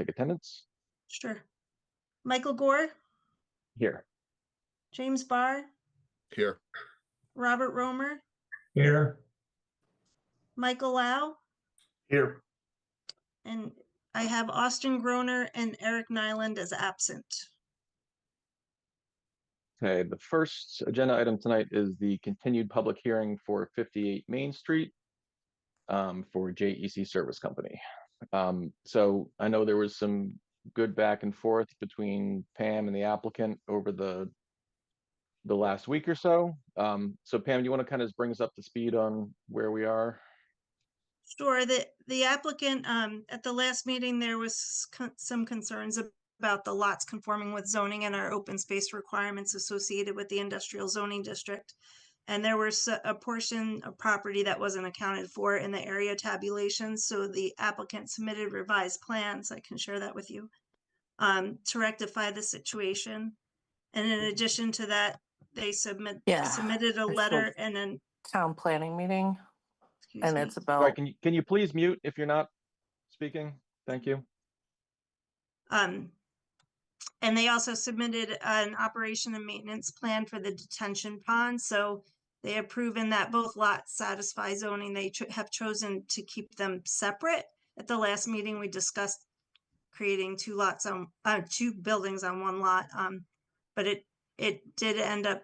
take attendance. Sure. Michael Gore, Here. James Barr, Here. Robert Romer, Here. Michael Lau, Here. and I have Austin Groner and Eric Nyland as absent. Okay, the first agenda item tonight is the continued public hearing for 58 Main Street for JEC Service Company. So I know there was some good back and forth between Pam and the applicant over the last week or so. So Pam, do you want to kind of bring us up to speed on where we are? Sure. The applicant, at the last meeting, there was some concerns about the lots conforming with zoning and our open space requirements associated with the industrial zoning district. And there was a portion of property that wasn't accounted for in the area tabulations. So the applicant submitted revised plans. I can share that with you to rectify the situation. And in addition to that, they submitted a letter and then town planning meeting. And it's Sorry, about, can you please mute if you're not speaking? Thank you. and they also submitted an operation and maintenance plan for the detention pond. So they have proven that both lots satisfy zoning. They have chosen to keep them separate. At the last meeting, we discussed creating two buildings on one lot. But it did end up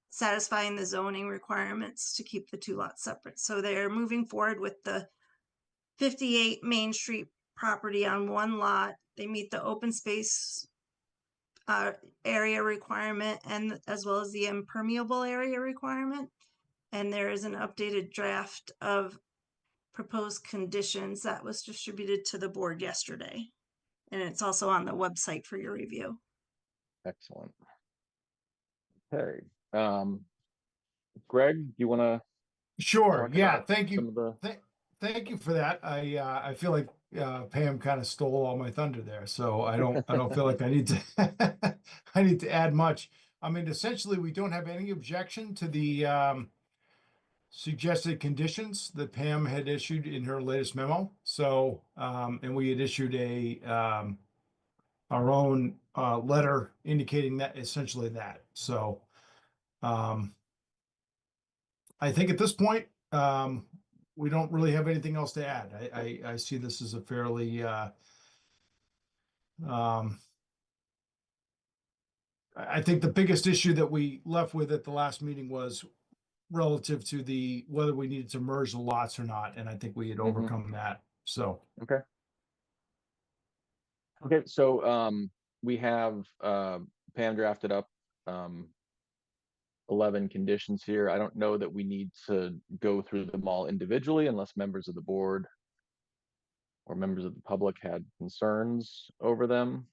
satisfying the zoning requirements to keep the two lots separate. So they're moving forward with the 58 Main Street property on one lot. They meet the open space area requirement and as well as the impermeable area requirement. And there is an updated draft of proposed conditions that was distributed to the board yesterday. And it's also on the website for your review. Excellent. Okay. Greg, do you want to? Sure. Yeah. Thank you. The... Thank you for that. I feel like Pam kind of stole all my thunder there, so I don't feel like I need to add much. I mean, essentially, we don't have any objection to the suggested conditions that Pam had issued in her latest memo. So, and we had issued our own letter indicating that essentially that. So, I think at this point, we don't really have anything else to add. I see this as a fairly, I think the biggest issue that we left with at the last meeting was relative to whether we needed to merge the lots or not. And I think we had overcome that. So. Okay. Okay. So, we have, Pam drafted up, 11 conditions here. I don't know that we need to go through them all individually unless members of the board or members of the public had concerns over them.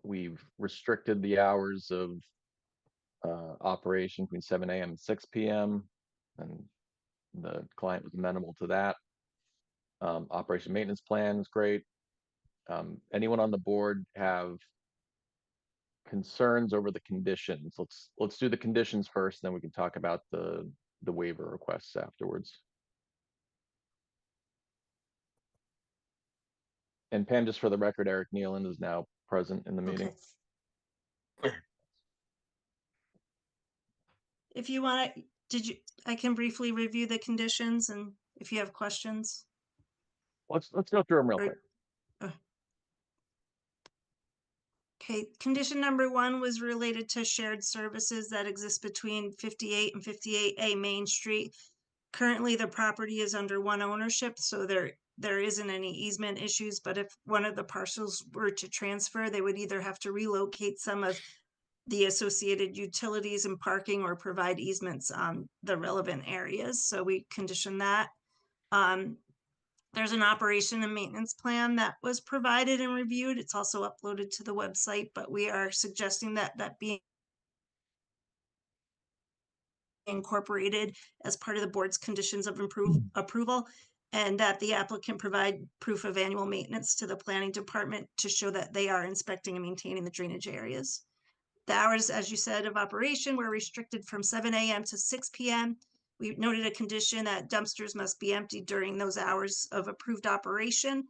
We've restricted the hours of operation between 7 a.m. and 6 p.m. and the client was amenable to that. Operation maintenance plan is great. Anyone on the board have concerns over the conditions? Let's do the conditions first, then we can talk about the waiver requests afterwards. And Pam, just for the record, Eric Nealand is now present in the meeting. Okay. If you want to, I can briefly review the conditions and if you have questions. Let's go through them real quick. Okay, condition number 1 was related to shared services that exist between 58 and 58A Main Street. Currently, the property is under one ownership, so there isn't any easement issues, but if one of the parcels were to transfer, they would either have to relocate some of the associated utilities and parking or provide easements on the relevant areas. So we condition that. There's an operation and maintenance plan that was provided and reviewed. It's also uploaded to the website, but we are suggesting that be incorporated as part of the board's conditions of approval, and that the applicant provide proof of annual maintenance to the planning department to show that they are inspecting and maintaining the drainage areas. The hours, as you said, of operation were restricted from 7 a.m. to 6 p.m. We noted a condition that dumpsters must be emptied during those hours of approved operation.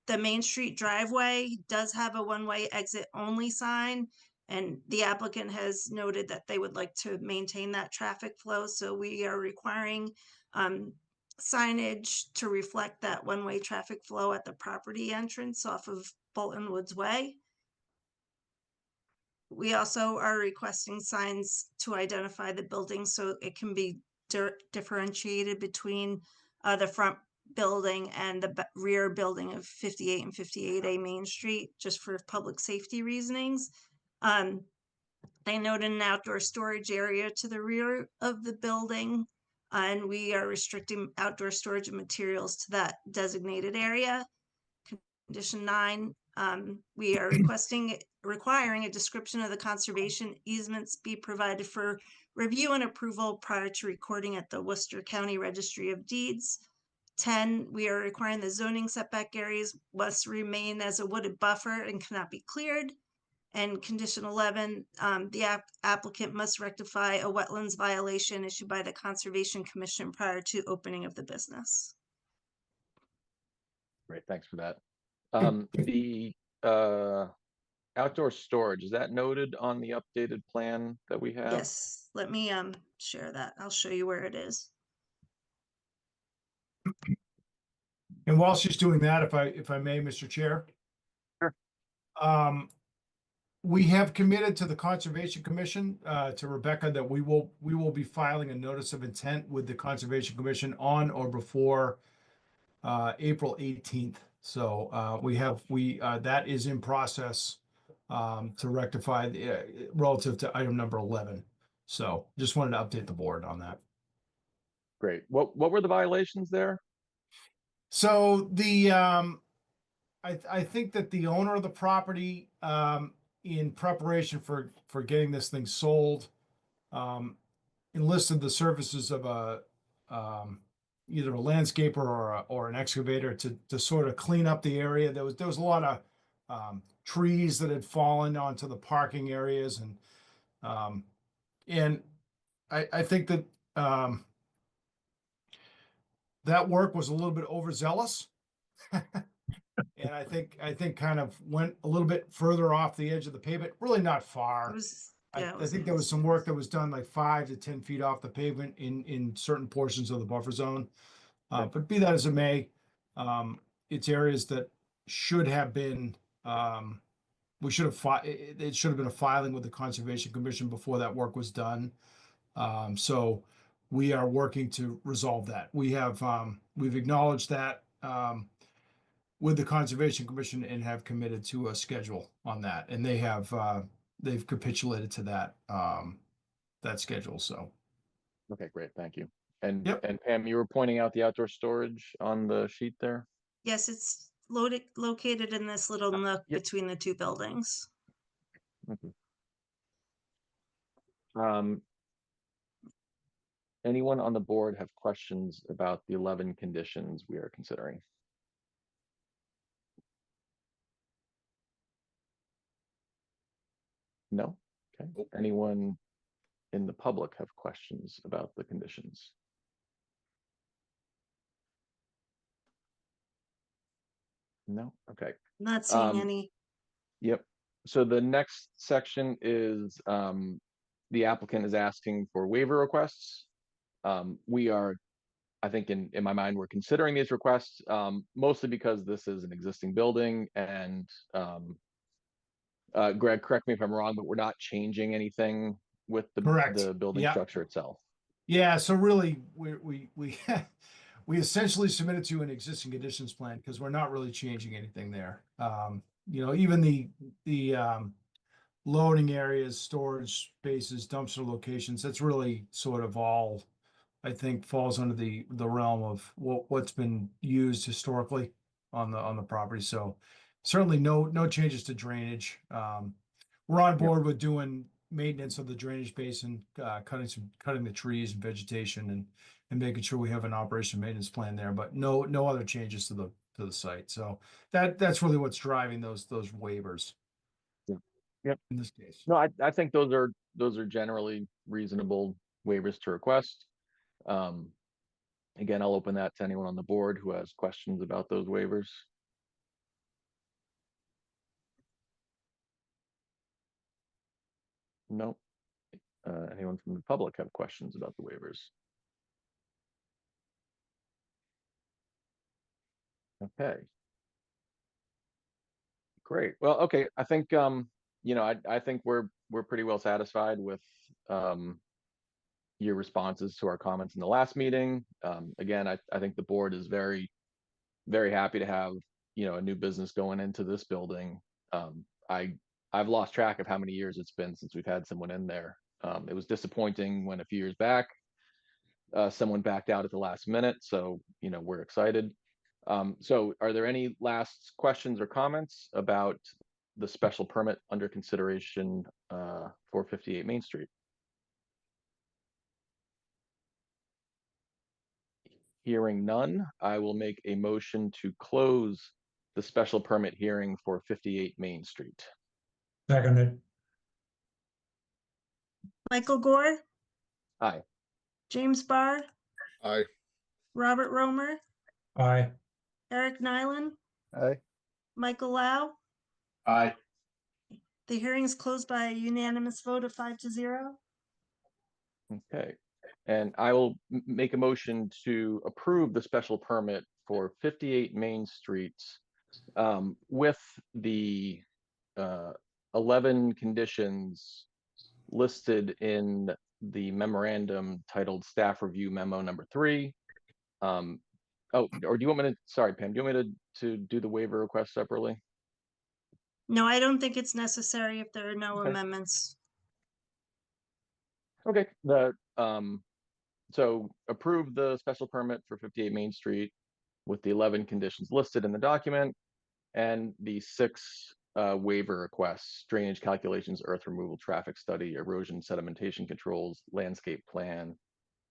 the Main Street driveway does have a one-way exit only sign. And the applicant has noted that they would like to maintain that traffic flow, so we are requiring signage to reflect that one-way traffic flow at the property entrance off of Bolton Woods Way. We also are requesting signs to identify the building so it can be differentiated between the front building and the rear building of 58 and 58A Main Street, just for public safety reasonings. They noted an outdoor storage area to the rear of the building, and we are restricting outdoor storage of materials to that designated area. Condition 9, we are requiring a description of the conservation easements be provided for review and approval prior to recording at the Worcester County Registry of Deeds. 10, we are requiring the zoning setback areas must remain as a wooded buffer and cannot be cleared. And condition 11, the applicant must rectify a wetlands violation issued by the Conservation Commission prior to opening of the business. Great, thanks for that. The outdoor storage, is that noted on the updated plan that we have? Yes, let me share that. I'll show you where it is. And while she's doing that, if I may, Mr. Chair. Sure. We have committed to the Conservation Commission, to Rebecca, that we will be filing a notice of intent with the Conservation Commission on or before April 18th. So that is in process to rectify relative to item number 11. So just wanted to update the board on that. Great. What were the violations there? So I think that the owner of the property, in preparation for getting this thing sold, enlisted the services of either a landscaper or an excavator to sort of clean up the area. There was a lot of trees that had fallen onto the parking areas, and I think that that work was a little bit overzealous. And I think kind of went a little bit further off the edge of the pavement, really not far. I think there was some work that was done like 5 to 10 feet off the pavement in certain portions of the buffer zone. But be that as it may, it's areas that should have been, it should have been a filing with the Conservation Commission before that work was done. So we are working to resolve that. We've acknowledged that with the Conservation Commission and have committed to a schedule on that. And they've capitulated to that schedule. So. Okay, great. Thank you. And Yep. and Pam, you were pointing out the outdoor storage on the sheet there? Yes, it's located in this little nook Yep. between the two buildings. Anyone on the board have questions about the 11 conditions we are considering? No? Okay. Anyone in the public have questions about the conditions? No? Okay. Not seeing Um, any. Yep. So the next section is the applicant is asking for waiver requests. We are, I think in my mind, we're considering these requests mostly because this is an existing building and Greg, correct me if I'm wrong, but we're not changing anything with Correct. the building Yeah. structure itself. Yeah, so really, we we essentially submitted to an existing conditions plan because we're not really changing anything there. Even the loading areas, storage spaces, dumpster locations, that's really sort of all, I think, falls under the realm of what's been used historically on the property. So certainly no changes to drainage. We're on board with doing maintenance of the drainage basin, cutting the trees and vegetation and making sure we have an operation maintenance plan there, but no other changes to the site. So that's really what's driving those waivers. Yep. In this case. No, I think those are generally reasonable waivers to request. Again, I'll open that to anyone on the board who has questions about those waivers. Nope. Anyone from the public have questions about the waivers? Okay. Great. Well, okay. I think, I think we're pretty well satisfied with, your responses to our comments in the last meeting. Again, I think the board is very, very happy to have, a new business going into this building. I've lost track of how many years it's been since we've had someone in there. It was disappointing when a few years back, someone backed out at the last minute. So, we're excited. So are there any last questions or comments about the special permit under consideration, for 58 Main Street? Hearing none, I will make a motion to close the special permit hearing for 58 Main Street. Seconded. Michael Gore, Aye. James Barr, Aye. Robert Romer, Aye. Eric Nyland, Aye. Michael Lau. Aye. The hearing is closed by a unanimous vote of 5-0. Okay, and I will make a motion to approve the special permit for 58 Main Street, with the 11 conditions listed in the memorandum titled Staff Review Memo number 3. Oh, or do you want me to, sorry, Pam, do you want me to do the waiver request separately? No, I don't think it's necessary if there are no Okay. amendments. Okay, so approve the special permit for 58 Main Street with the 11 conditions listed in the document and the 6 waiver requests: drainage calculations, earth removal, traffic study, erosion sedimentation controls, landscape plan,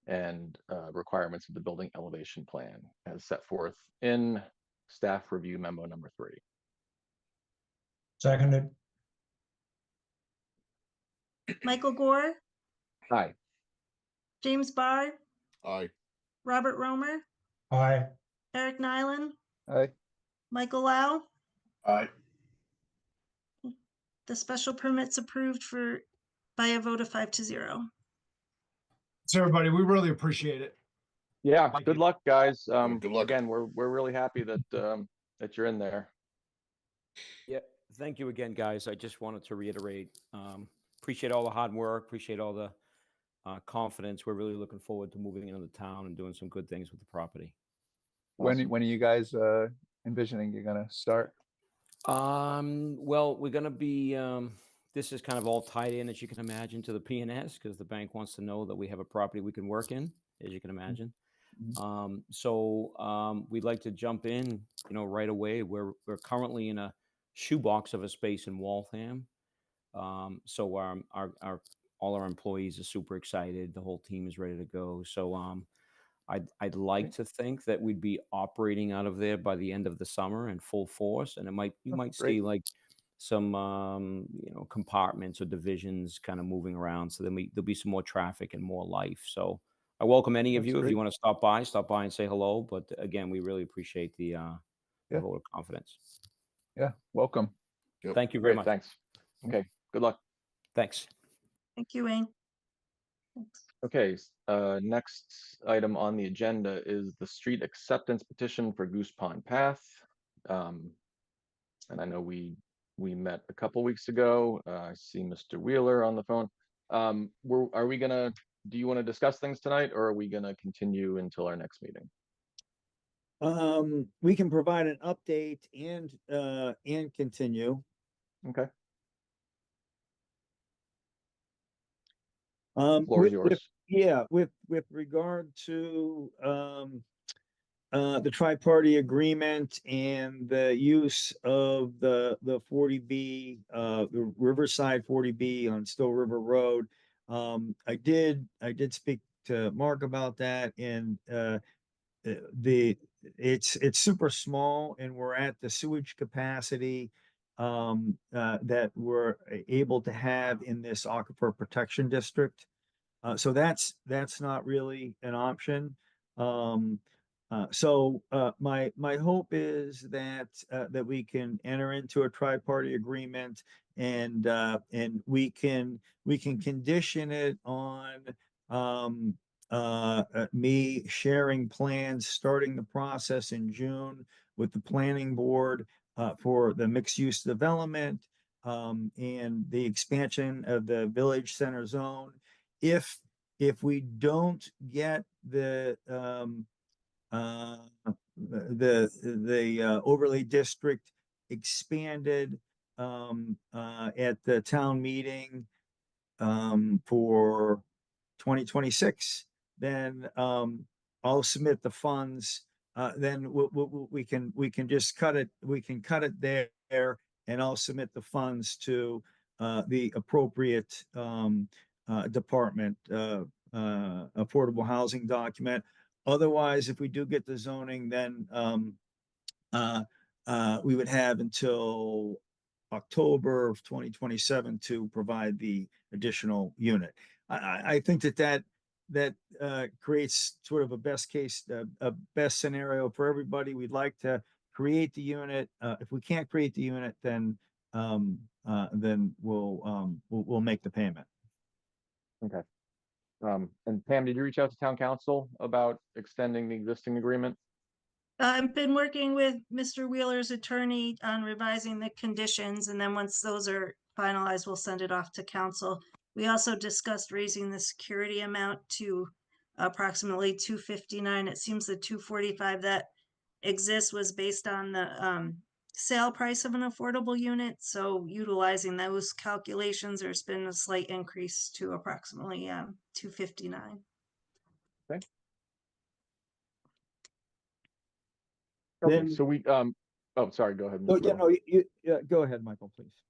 and requirements of the building elevation plan as set forth in staff review memo number 3. Seconded. Michael Gore, Aye. James Barr, Aye. Robert Romer, Aye. Eric Nyland, Aye. Michael Lau. Aye. The special permit's approved by a vote of 5-0. So everybody, we really appreciate it. Yeah, Thank good you. luck, guys. Good luck. Again, we're really happy that that you're in there. Yeah, thank you again, guys. I just wanted to reiterate, appreciate all the hard work, appreciate all the confidence. We're really looking forward to moving into the town and doing some good things with the property. Awesome. When are you guys envisioning you're gonna start? Well, we're gonna be, this is kind of all tied in, as you can imagine, to the PNS, because the bank wants to know that we have a property we can work in, as you can imagine. So we'd like to jump in, right away. We're currently in a shoebox of a space in Waltham. So all our employees are super excited. The whole team is ready to go. So I'd like to think that we'd be operating out of there by the end of the summer in full force, and you might see like some compartments or divisions kind of moving around. So then there'll be some more traffic and more life. So I welcome any of That's you if great. you want to stop by and say hello. But again, we really appreciate the Yeah. vote of confidence. Yeah, welcome. Yep. Thank you very Great, much. thanks. Okay, good luck. Thanks. Thank you, Wayne. Okay, next item on the agenda is the street acceptance petition for Goose Pond Path. And I know we met a couple weeks ago. I see Mr. Wheeler on the phone. Do you want to discuss things tonight, or are we gonna continue until our next meeting? We can provide an update and continue. Okay, floor is yours. Yeah, with regard to the tri-party agreement and the use of the 40B, the Riverside 40B on Still River Road. I did speak to Mark about that, and it's super small, and we're at the sewage capacity that we're able to have in this aquifer protection district. So that's not really an option. So my hope is that we can enter into a tri-party agreement and we can condition it on me sharing plans, starting the process in June with the planning board for the mixed use development and the expansion of the village center zone. If we don't get the overlay district expanded at the town meeting for 2026, then I'll submit the funds. Then we can just cut it. We can cut it there, and I'll submit the funds to the appropriate department, affordable housing document. Otherwise, if we do get the zoning, then we would have until October of 2027 to provide the additional unit. I think that creates sort of a best case, a best scenario for everybody. We'd like to create the unit. If we can't create the unit, then we'll make the payment. Okay. And Pam, did you reach out to town council about extending the existing agreement? I've been working with Mr. Wheeler's attorney on revising the conditions, and then once those are finalized, we'll send it off to council. We also discussed raising the security amount to approximately $259. It seems the $245 that exists was based on the sale price of an affordable unit. So utilizing those calculations, there's been a slight increase to approximately $259. Okay. Then- So we, oh, sorry, go ahead. Oh, Mr. yeah, Wheeler. no, you go ahead, Michael, please.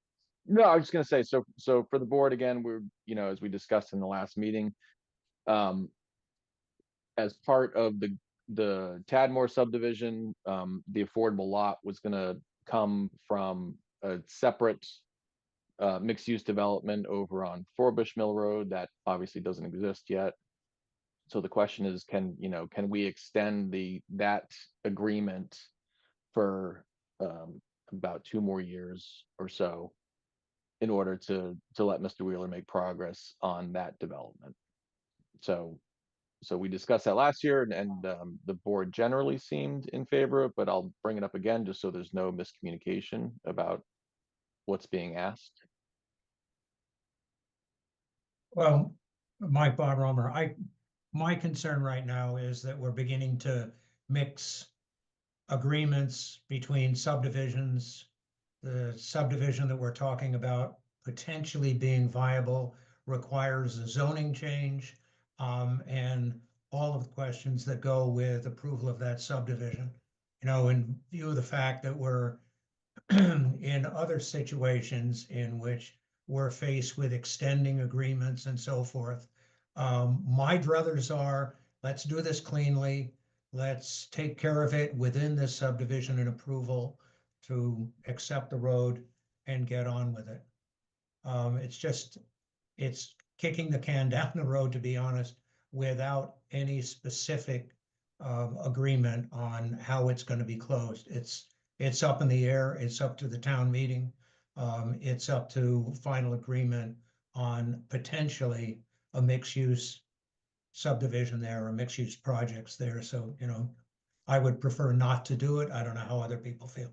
No, I was just gonna say, so for the board, again, we're, as we discussed in the last meeting, as part of the Tadmore subdivision, the affordable lot was gonna come from a separate mixed-use development over on Forbush Mill Road that obviously doesn't exist yet. So the question is, can we extend that agreement for about 2 more years or so in order to let Mr. Wheeler make progress on that development? So we discussed that last year, and the board generally seemed in favor of, but I'll bring it up again just so there's no miscommunication about what's being asked. Well, Mike Bob Romer, my concern right now is that we're beginning to mix agreements between subdivisions. The subdivision that we're talking about potentially being viable requires a zoning change, and all of the questions that go with approval of that subdivision. In view of the fact that we're in other situations in which we're faced with extending agreements and so forth, my druthers are, let's do this cleanly. Let's take care of it within this subdivision and approval to accept the road and get on with it. It's kicking the can down the road, to be honest, without any specific agreement on how it's going to be closed. It's up in the air. It's up to the town meeting. It's up to final agreement on potentially a mixed-use subdivision there or mixed-use projects there. So, I would prefer not to do it. I don't know how other people feel.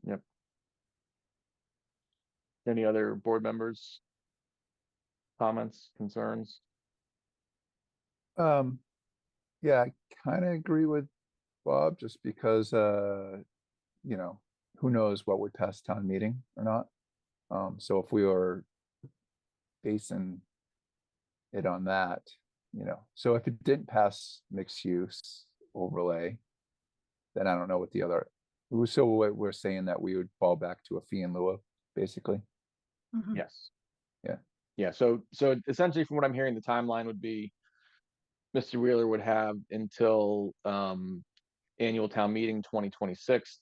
Yep. Any other board members? Comments, concerns? Yeah, I kind of agree with Bob, just because, who knows what would pass town meeting or not. So if we are basing it on that, so if it didn't pass mixed use overlay, then I don't know what the other, so we're saying that we would fall back to a fee in lieu of, basically. Mhm. Yes. Yeah. Yeah, so essentially from what I'm hearing, the timeline would be Mr. Wheeler would have until annual town meeting 2026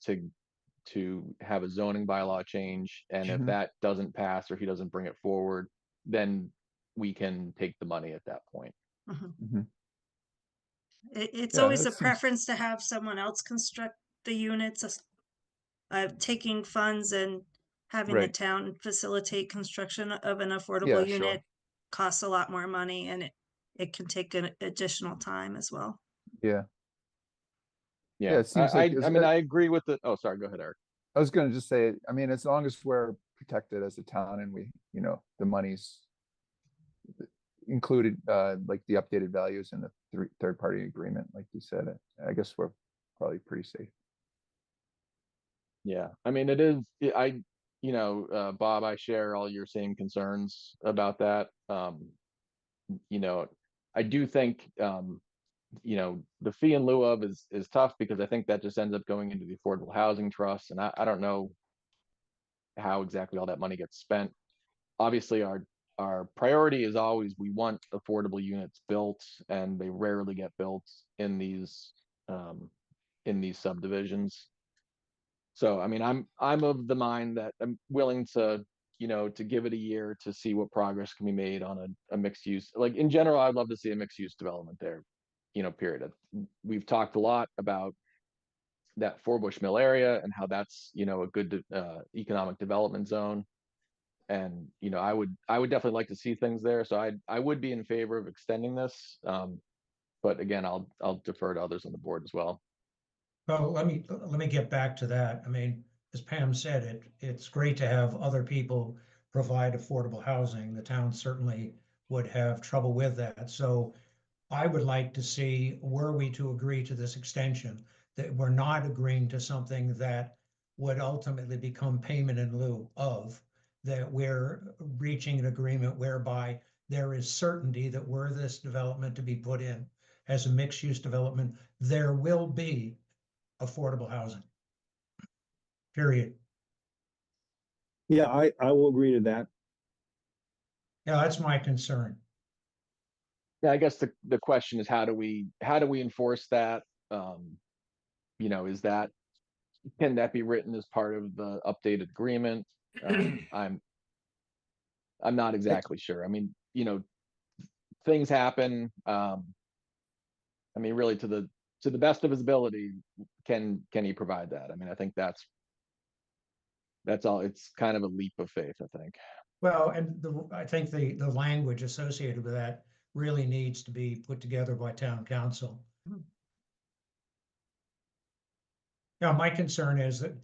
to have a zoning bylaw change. And if Mhm. that doesn't pass or he doesn't bring it forward, then we can take the money at that point. Mhm. Mhm. It's Yeah, always that a seems- preference to have someone else construct the units, taking funds and having the Right. town facilitate construction of an Yeah, affordable sure. unit costs a lot more money and it can take an additional time as well. Yeah, Yeah, it seems like I mean, I agree with the, oh, sorry, go ahead, Eric. I was gonna just say, I mean, as long as we're protected as a town and we, the money's included, like the updated values in the third-party agreement, like you said, I guess we're probably pretty safe. Yeah, I mean, it is, Bob, I share all your same concerns about that. You know, I do think, the fee in lieu of is tough because I think that just ends up going into the Affordable Housing Trust, and I don't know how exactly all that money gets spent. Obviously, our priority is always we want affordable units built, and they rarely get built in these subdivisions. So, I mean, I'm of the mind that I'm willing to, to give it a year to see what progress can be made on a mixed use. Like in general, I'd love to see a mixed use development there, period. We've talked a lot about that Forbush Mill area and how that's, a good economic development zone. And, I would definitely like to see things there. So I would be in favor of extending this. But again, I'll defer to others on the board as well. Well, let me get back to that. I mean, as Pam said, it's great to have other people provide affordable housing. The town certainly would have trouble with that. So I would like to see, were we to agree to this extension, that we're not agreeing to something that would ultimately become payment in lieu of, that we're reaching an agreement whereby there is certainty that were this development to be put in as a mixed-use development, there will be affordable housing. Period. Yeah, I will agree to that. Yeah, that's my concern. Yeah, I guess the question is how do we enforce that? Is that, can that be written as part of the updated agreement? I'm not exactly sure. I mean, things happen. I mean, really to the best of his ability, can he provide that? I mean, I think that's all. It's kind of a leap of faith, I think. Well, and I think the language associated with that really needs to be put together by town council. Now, my concern is that,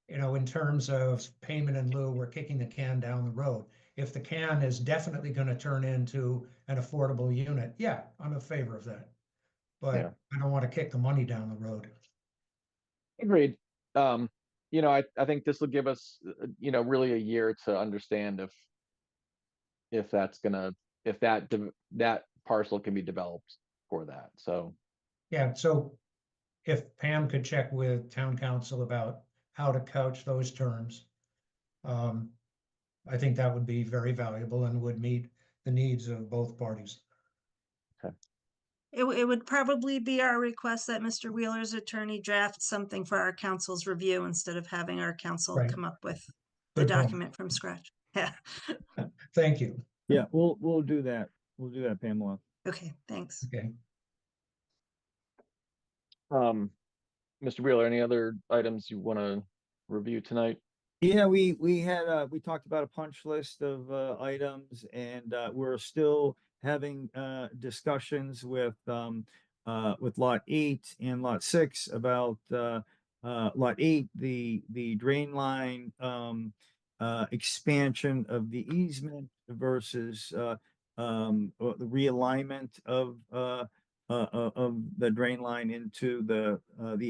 in terms of payment in lieu, we're kicking the can down the road. If the can is definitely going to turn into an affordable unit, yeah, I'm in favor of that. But Yeah. I don't want to kick the money down the road. Agreed. I think this will give us, really a year to understand if that parcel can be developed for that. So, Yeah, so if Pam could check with town council about how to couch those terms, I think that would be very valuable and would meet the needs of both parties. It would probably be our request that Mr. Wheeler's attorney draft something for our council's review instead of having our council Right. come up with the Good point. document from scratch. Yeah. Thank you. Yeah, we'll do that. We'll do that, Pamela. Okay, thanks. Okay. Mr. Wheeler, any other items you want to review tonight? Yeah, we talked about a punch list of items, and we're still having discussions with lot 8 and lot 6 about lot 8, the drain line expansion of the easement versus the realignment of the drain line into the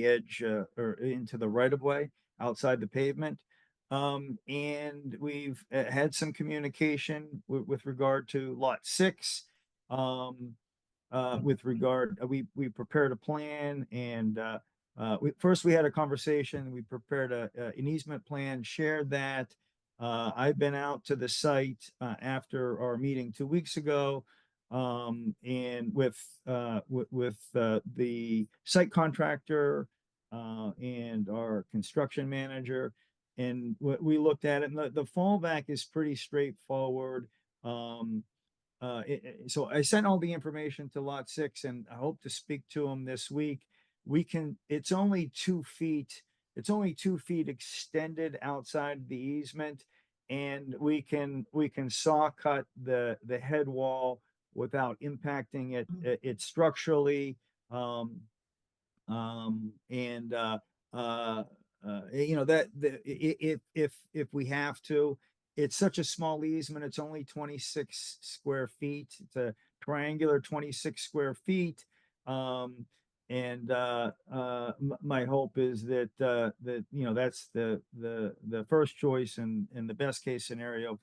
edge or into the right of way outside the pavement. And we've had some communication with regard to lot 6. With regard, we prepared a plan, and first we had a conversation. We prepared an easement plan, shared that. I've been out to the site after our meeting 2 weeks ago, and with the site contractor and our construction manager. And we looked at it, and the fallback is pretty straightforward. So I sent all the information to lot 6, and I hope to speak to them this week. It's only 2 feet it's only 2 feet extended outside the easement. And we can saw cut the head wall without impacting it structurally. And you know, if we have to, it's such a small easement, it's only 26 square feet. It's a triangular 26 square feet. And my hope is that that, you know, that's the first choice, and the best case scenario, if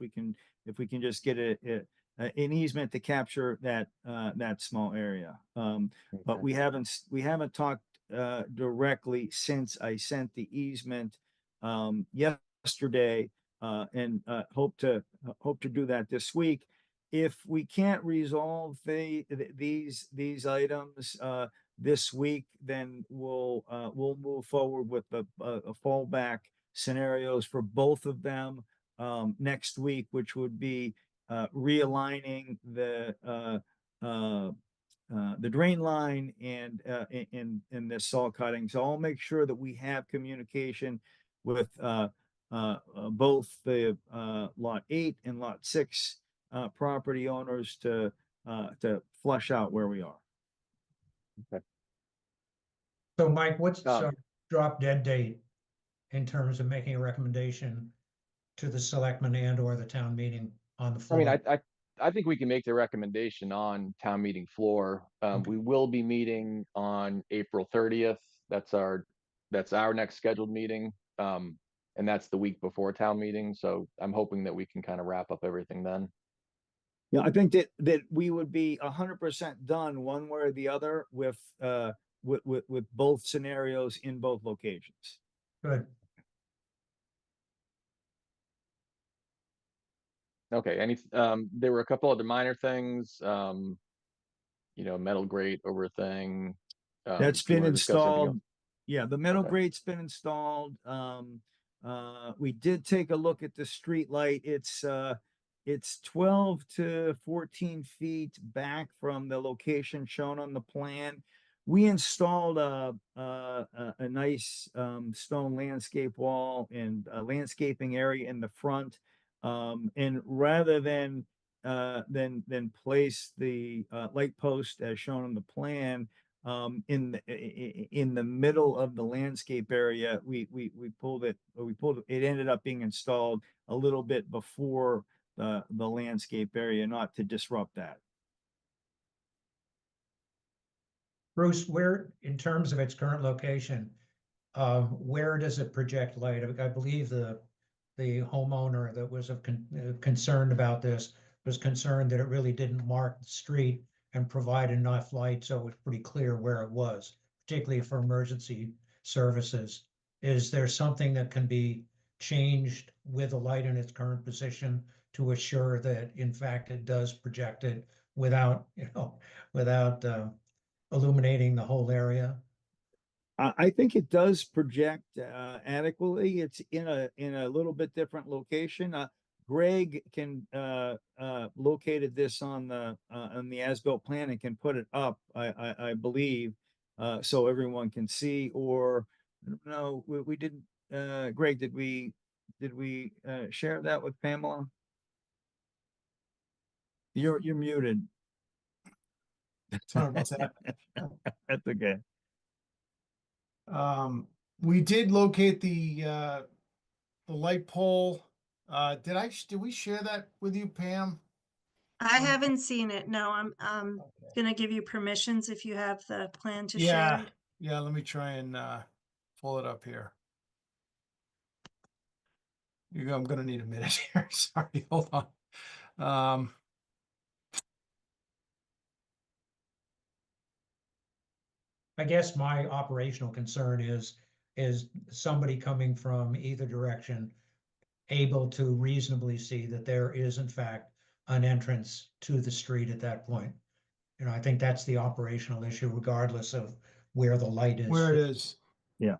we can just get an easement to capture that that small area. But Okay. we haven't talked directly since I sent the easement yesterday, and hope to do that this week. If we can't resolve these items this week, then we'll move forward with a fallback scenarios for both of them next week, which would be realigning the drain line and the saw cutting. So I'll make sure that we have communication with both the lot 8 and lot 6 property owners to flush out where we are. So Mike, what's Um, our drop dead date in terms of making a recommendation to the selectmen and or the town meeting on the I mean, floor? I think we can make the recommendation on town meeting floor. We will be meeting on April 30th. That's our next scheduled meeting. And that's the week before town meeting. So I'm hoping that we can kind of wrap up everything then. Yeah, I think that we would be 100% done one way or the other with both scenarios in both locations. Good. Okay, there were a couple other minor things, you know, metal grate over thing. That's do you been wanna discuss anything else? installed. Yeah, the metal Okay. grate's been installed. We did take a look at the street light. It's 12 to 14 feet back from the location shown on the plan. We installed a nice stone landscape wall and a landscaping area in the front. And rather than place the light post as shown on the plan in the middle of the landscape area, we pulled it. It ended up being installed a little bit before the landscape area, not to disrupt that. Bruce, where, in terms of its current location, where does it project light? I believe the homeowner that was concerned about this was concerned that it really didn't mark the street and provide enough light, so it was pretty clear where it was, particularly for emergency services. Is there something that can be changed with the light in its current position to assure that, in fact, it does project it without, without illuminating the whole area? I think it does project adequately. It's in a little bit different location. Greg can located this on the as-built plan and can put it up, I believe, so everyone can see. Or no, we didn't. Greg, did we share that with Pamela? You're muted. Sorry about that. That's okay. We did locate the light pole. Did we share that with you, Pam? I haven't seen it. No, I'm gonna give you permissions if you have the plan to share it. Yeah, let me try and pull it up here. You go, I'm gonna need a minute here. Sorry, hold on. I guess my operational concern is somebody coming from either direction able to reasonably see that there is in fact an entrance to the street at that point. You know, I think that's the operational issue regardless of where the light is. Where it is. Yeah.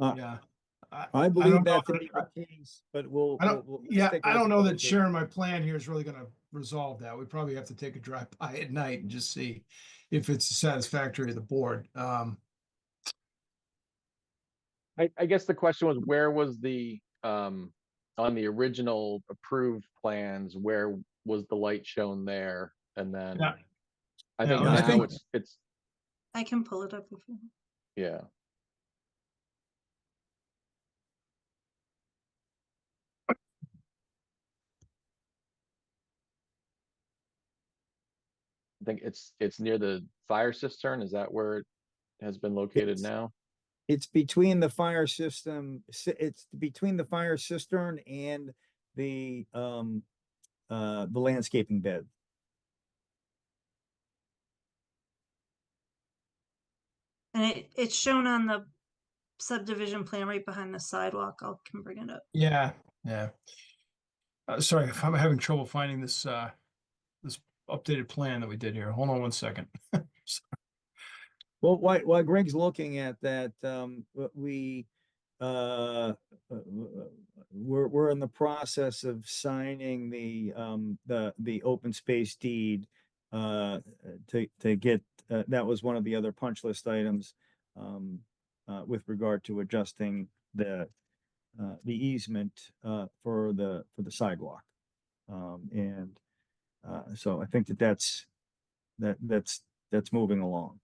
Yeah. I believe don't know that to be the case, but we'll I don't, let's yeah, take a I look don't at know the that location. sharing my plan here is really gonna resolve that. We probably have to take a drive by at night and just see if it's satisfactory to the board. I guess the question was, where was on the original approved plans, where was the light shown there? And then Yeah. I Yeah, think I now think- it's, I can pull it up if you. yeah. I think it's near the fire cistern. Is that where it has been located It's- now? It's between the fire system, it's between the fire cistern and the landscaping bed. And it's shown on the subdivision plan right behind the sidewalk. I can bring it up. Yeah, yeah. Sorry, if I'm having trouble finding this, this updated plan that we did here. Hold on one second. Well, while Greg's looking at that, we're in the process of signing the open space deed to get, that was one of the other punch list items with regard to adjusting the easement for the sidewalk. So I think that's moving along.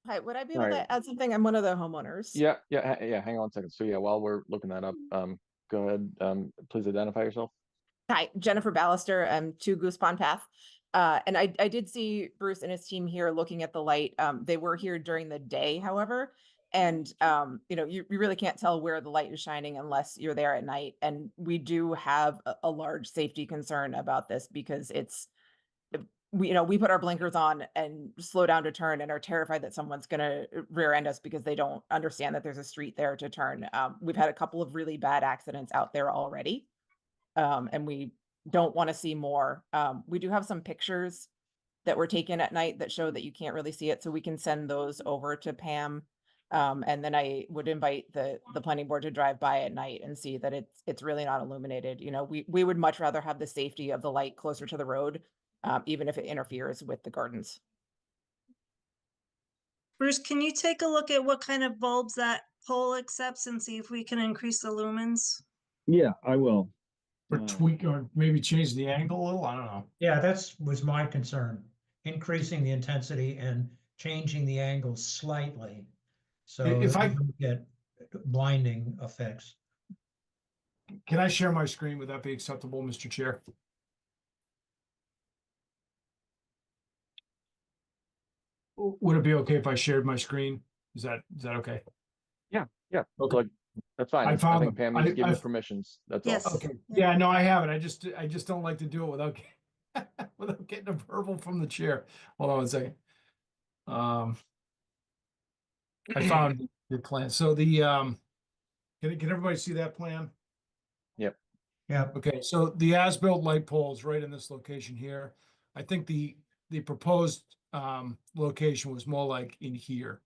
Hi, would I be able Right. to add something? I'm one of the homeowners. Yeah, yeah, hang on a second. So yeah, while we're looking that up, go ahead, please identify yourself. Hi, Jennifer Ballister, 2 Goose Pond Path. And I did see Bruce and his team here looking at the light. They were here during the day, however, and you know, you really can't tell where the light is shining unless you're there at night. And we do have a large safety concern about this because it's, we put our blinkers on and slow down to turn and are terrified that someone's gonna rear end us because they don't understand that there's a street there to turn. We've had a couple of really bad accidents out there already. And we don't want to see more. We do have some pictures that were taken at night that show that you can't really see it, so we can send those over to Pam. And then I would invite the planning board to drive by at night and see that it's really not illuminated. You know, we would much rather have the safety of the light closer to the road, even if it interferes with the gardens. Bruce, can you take a look at what kind of bulbs that pole accepts and see if we can increase the lumens? Yeah, I will. Or tweak, or maybe change the angle a little, I don't know. Yeah, was my concern, increasing the intensity and changing the angle slightly. So If that I- you don't get blinding effects. Can I share my screen? Would that be acceptable, Mr. Chair? Would it be okay if I shared my screen? Is that okay? Yeah, Okay. like, that's fine. I I found think them. Pam needs to give you I've- permissions. That's Yes. all. Okay, Yeah. yeah, no, I have it. I just don't like to do it without, without getting a verbal from the chair. Hold on one second. I found the plan. So can everybody see that plan? Yeah, Okay, so the as-built light pole is right in this location here. I think the proposed location was more like in here.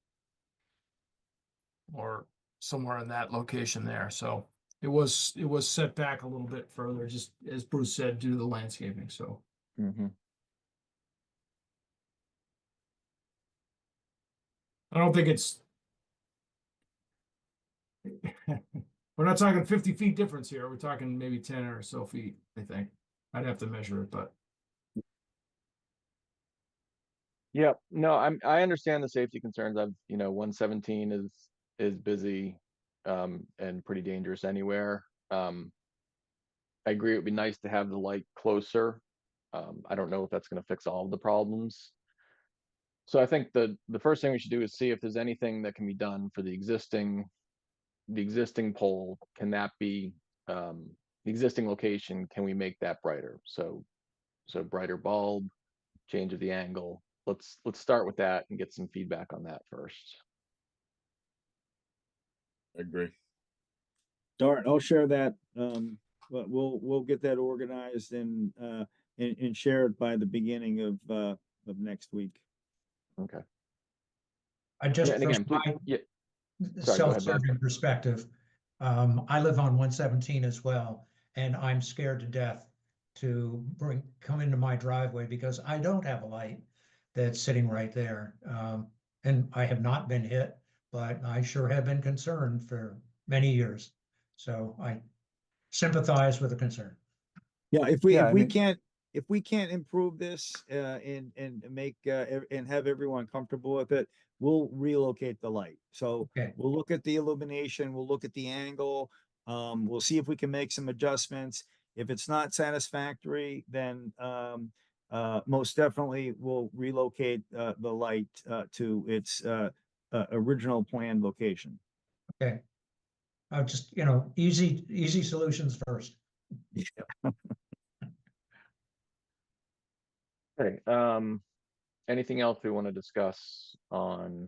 Or somewhere in that location there, so it was set back a little bit further, just as Bruce said, due to the landscaping, so. Mhm. I don't think it's. We're not talking 50 feet difference here, we're talking maybe 10 or so feet, I think. I'd have to measure it, but. Yeah, no, I understand the safety concerns. 117 is busy, and pretty dangerous anywhere. I agree, it would be nice to have the light closer. I don't know if that's gonna fix all of the problems. So I think the first thing we should do is see if there's anything that can be done for the existing pole. Can that be, the existing location, can we make that brighter? So brighter bulb, change of the angle. Let's start with that and get some feedback on that first. I agree. All right, I'll share that. But we'll get that organized and share it by the beginning of next week. Okay. I just, Yeah, and from again, please, my yeah, sorry, go ahead, Bob. self-serving perspective, I live on 117 as well, and I'm scared to death to come into my driveway because I don't have a light that's sitting right there. and I have not been hit, but I sure have been concerned for many years. So I sympathize with the concern. Yeah, if Yeah, I we mean- can't, if we can't improve this, and make, and have everyone comfortable with it, we'll relocate the light. So Okay. we'll look at the illumination, we'll look at the angle, we'll see if we can make some adjustments. If it's not satisfactory, then, most definitely we'll relocate, the light, to its, original planned location. Okay. I just, easy solutions first. Okay, anything else we want to discuss on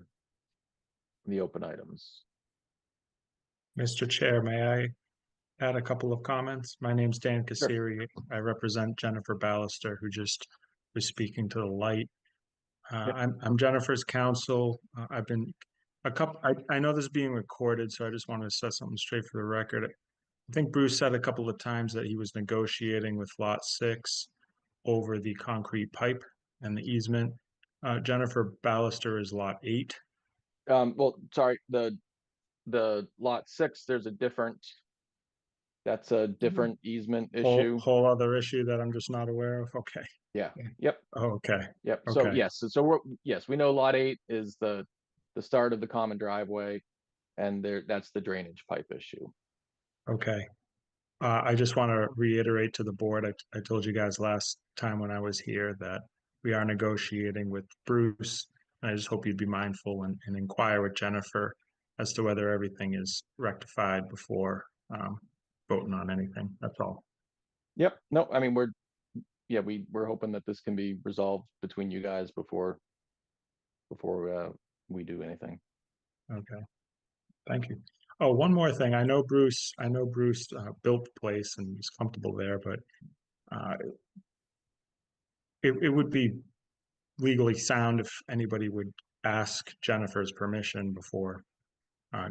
the open items? Mr. Chair, may I add a couple of comments? My name's Dan Kasiri. I represent Jennifer Ballister, who just was speaking to the light. Yep. I'm Jennifer's counsel. I've been I know this is being recorded, so I just want to set something straight for the record. I think Bruce said a couple of times that he was negotiating with Lot 6 over the concrete pipe and the easement. Jennifer Ballister is Lot 8. Well, sorry, the lot 6, there's a different, that's a different easement issue. Whole other issue that I'm just not aware of. Okay. Yeah, Yeah. yep, Oh, okay. yep. So Okay. yes, so we're, yes, we know lot 8 is the start of the common driveway, and that's the drainage pipe issue. Okay. I just want to reiterate to the board, I told you guys last time when I was here that we are negotiating with Bruce. I just hope you'd be mindful and inquire with Jennifer as to whether everything is rectified before voting on anything. That's all. Yep, no, I mean, we're hoping that this can be resolved between you guys before we do anything. Okay. Thank you. Oh, one more thing. I know Bruce built the place and is comfortable there, but it would be legally sound if anybody would ask Jennifer's permission before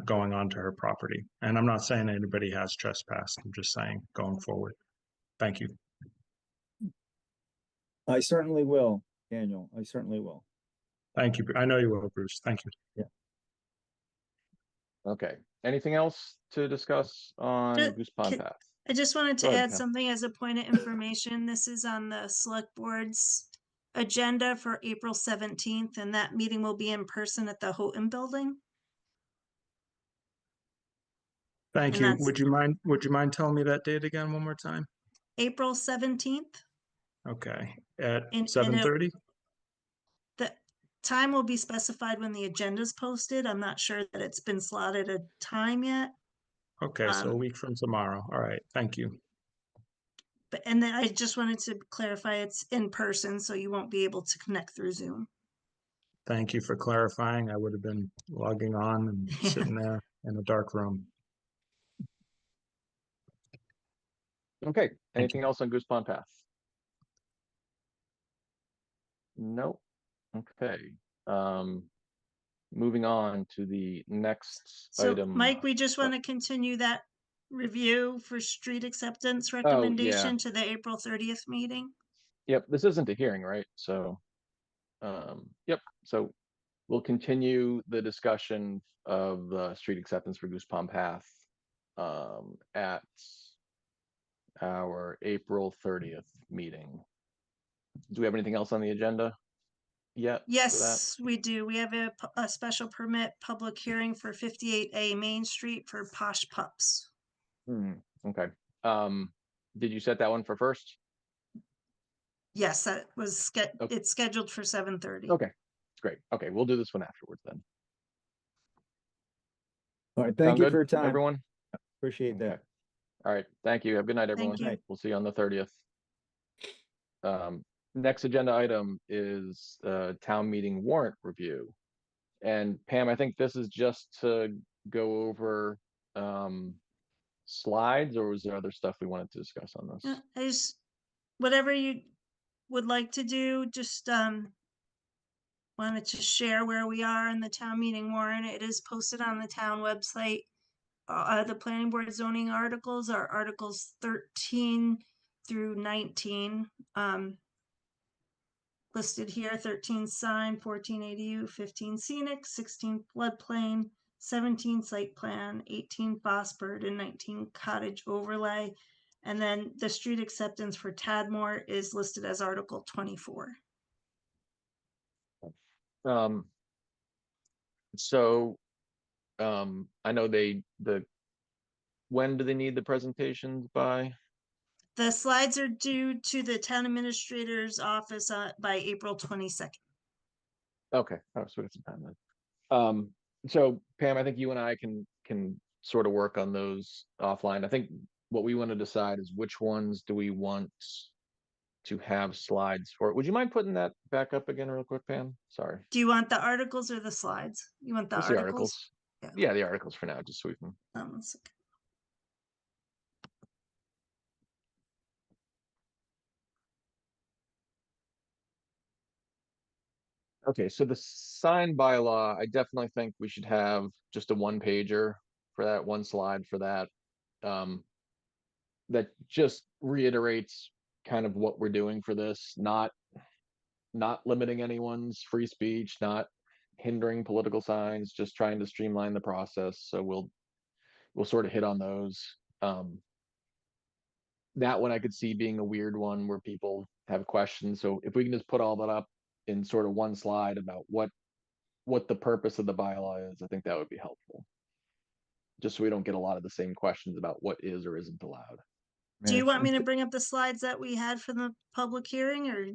going onto her property. And I'm not saying anybody has trespassed. I'm just saying going forward. Thank you. I certainly will, Daniel. I certainly will. Thank you. I know you will, Bruce. Thank you. Okay, anything else to discuss on Ju- Goose Pond ca- Path? I just wanted Go to ahead, add Pam. something as a point of information. This is on the select board's agenda for April 17th, and that meeting will be in person at the Houghton Building. Thank And you. that's- Would you mind telling me that date again one more time? April 17th. Okay. At And it- 7:30? The time will be specified when the agenda is posted. I'm not sure that it's been slotted a time yet. Okay, so a um, week from tomorrow. All right. Thank you. But, and then I just wanted to clarify it's in person, so you won't be able to connect through Zoom. Thank you for clarifying. I would have been logging on and sitting there in a dark room. Okay, anything else on Goose Pond Path? Nope. Okay, moving on to the next So item. Mike, we just want to continue that review for street acceptance yeah. recommendation to the April 30th meeting. Yep, this isn't a hearing, right? So, yep, so we'll continue the discussion of the street acceptance for Goose Pond Path at our April 30th meeting. Do we have anything else on the agenda yet? for that? Yes, we do. We have a special permit public hearing for 58A Main Street for Posh Pups. Okay, did you set that one for first? Yes, that was, Okay. it's scheduled for 7:30. Okay, great. Okay, we'll do this one afterwards then. All right, Sound thank you good, for your time. everyone? Appreciate Okay. that. All right, thank you. Have a good night, everyone. you. We'll see you on the 30th. Next agenda item is town meeting warrant review. And Pam, I think this is just to go over slides, or was there other stuff we wanted to discuss on this? I just, whatever you would like to do, just wanted to share where we are in the town meeting warrant. It is posted on the town website. The planning board zoning articles are articles 13 through 19. listed here, 13 sign, 14 ADU, 15 scenic, 16 floodplain, 17 site plan, 18 phosphid, and 19 cottage overlay. And then the street acceptance for Tadmore is listed as Article 24. Um, so, I know when do they need the presentations by? The slides are due to the town administrator's office by April 22nd. Okay, oh, so we got some time then. So Pam, I think you and I can sort of work on those offline. I think what we want to decide is which ones do we want to have slides for. Would you mind putting that back up again real quick, Pam? Sorry. Do you want the articles or the slides? You want the Just the articles? articles. Yeah. Yeah, the articles for now, just so we can. One second. Okay, so the sign bylaw, I definitely think we should have just a one pager for that, one slide for that. That just reiterates kind of what we're doing for this, not limiting anyone's free speech, not hindering political signs, just trying to streamline the process. So we'll sort of hit on those. That one I could see being a weird one where people have questions. So if we can just put all that up in sort of one slide about what the purpose of the bylaw is, I think that would be helpful. Just so we don't get a lot of the same questions about what is or isn't allowed. Do you want me to bring up the slides that we had for the public hearing, or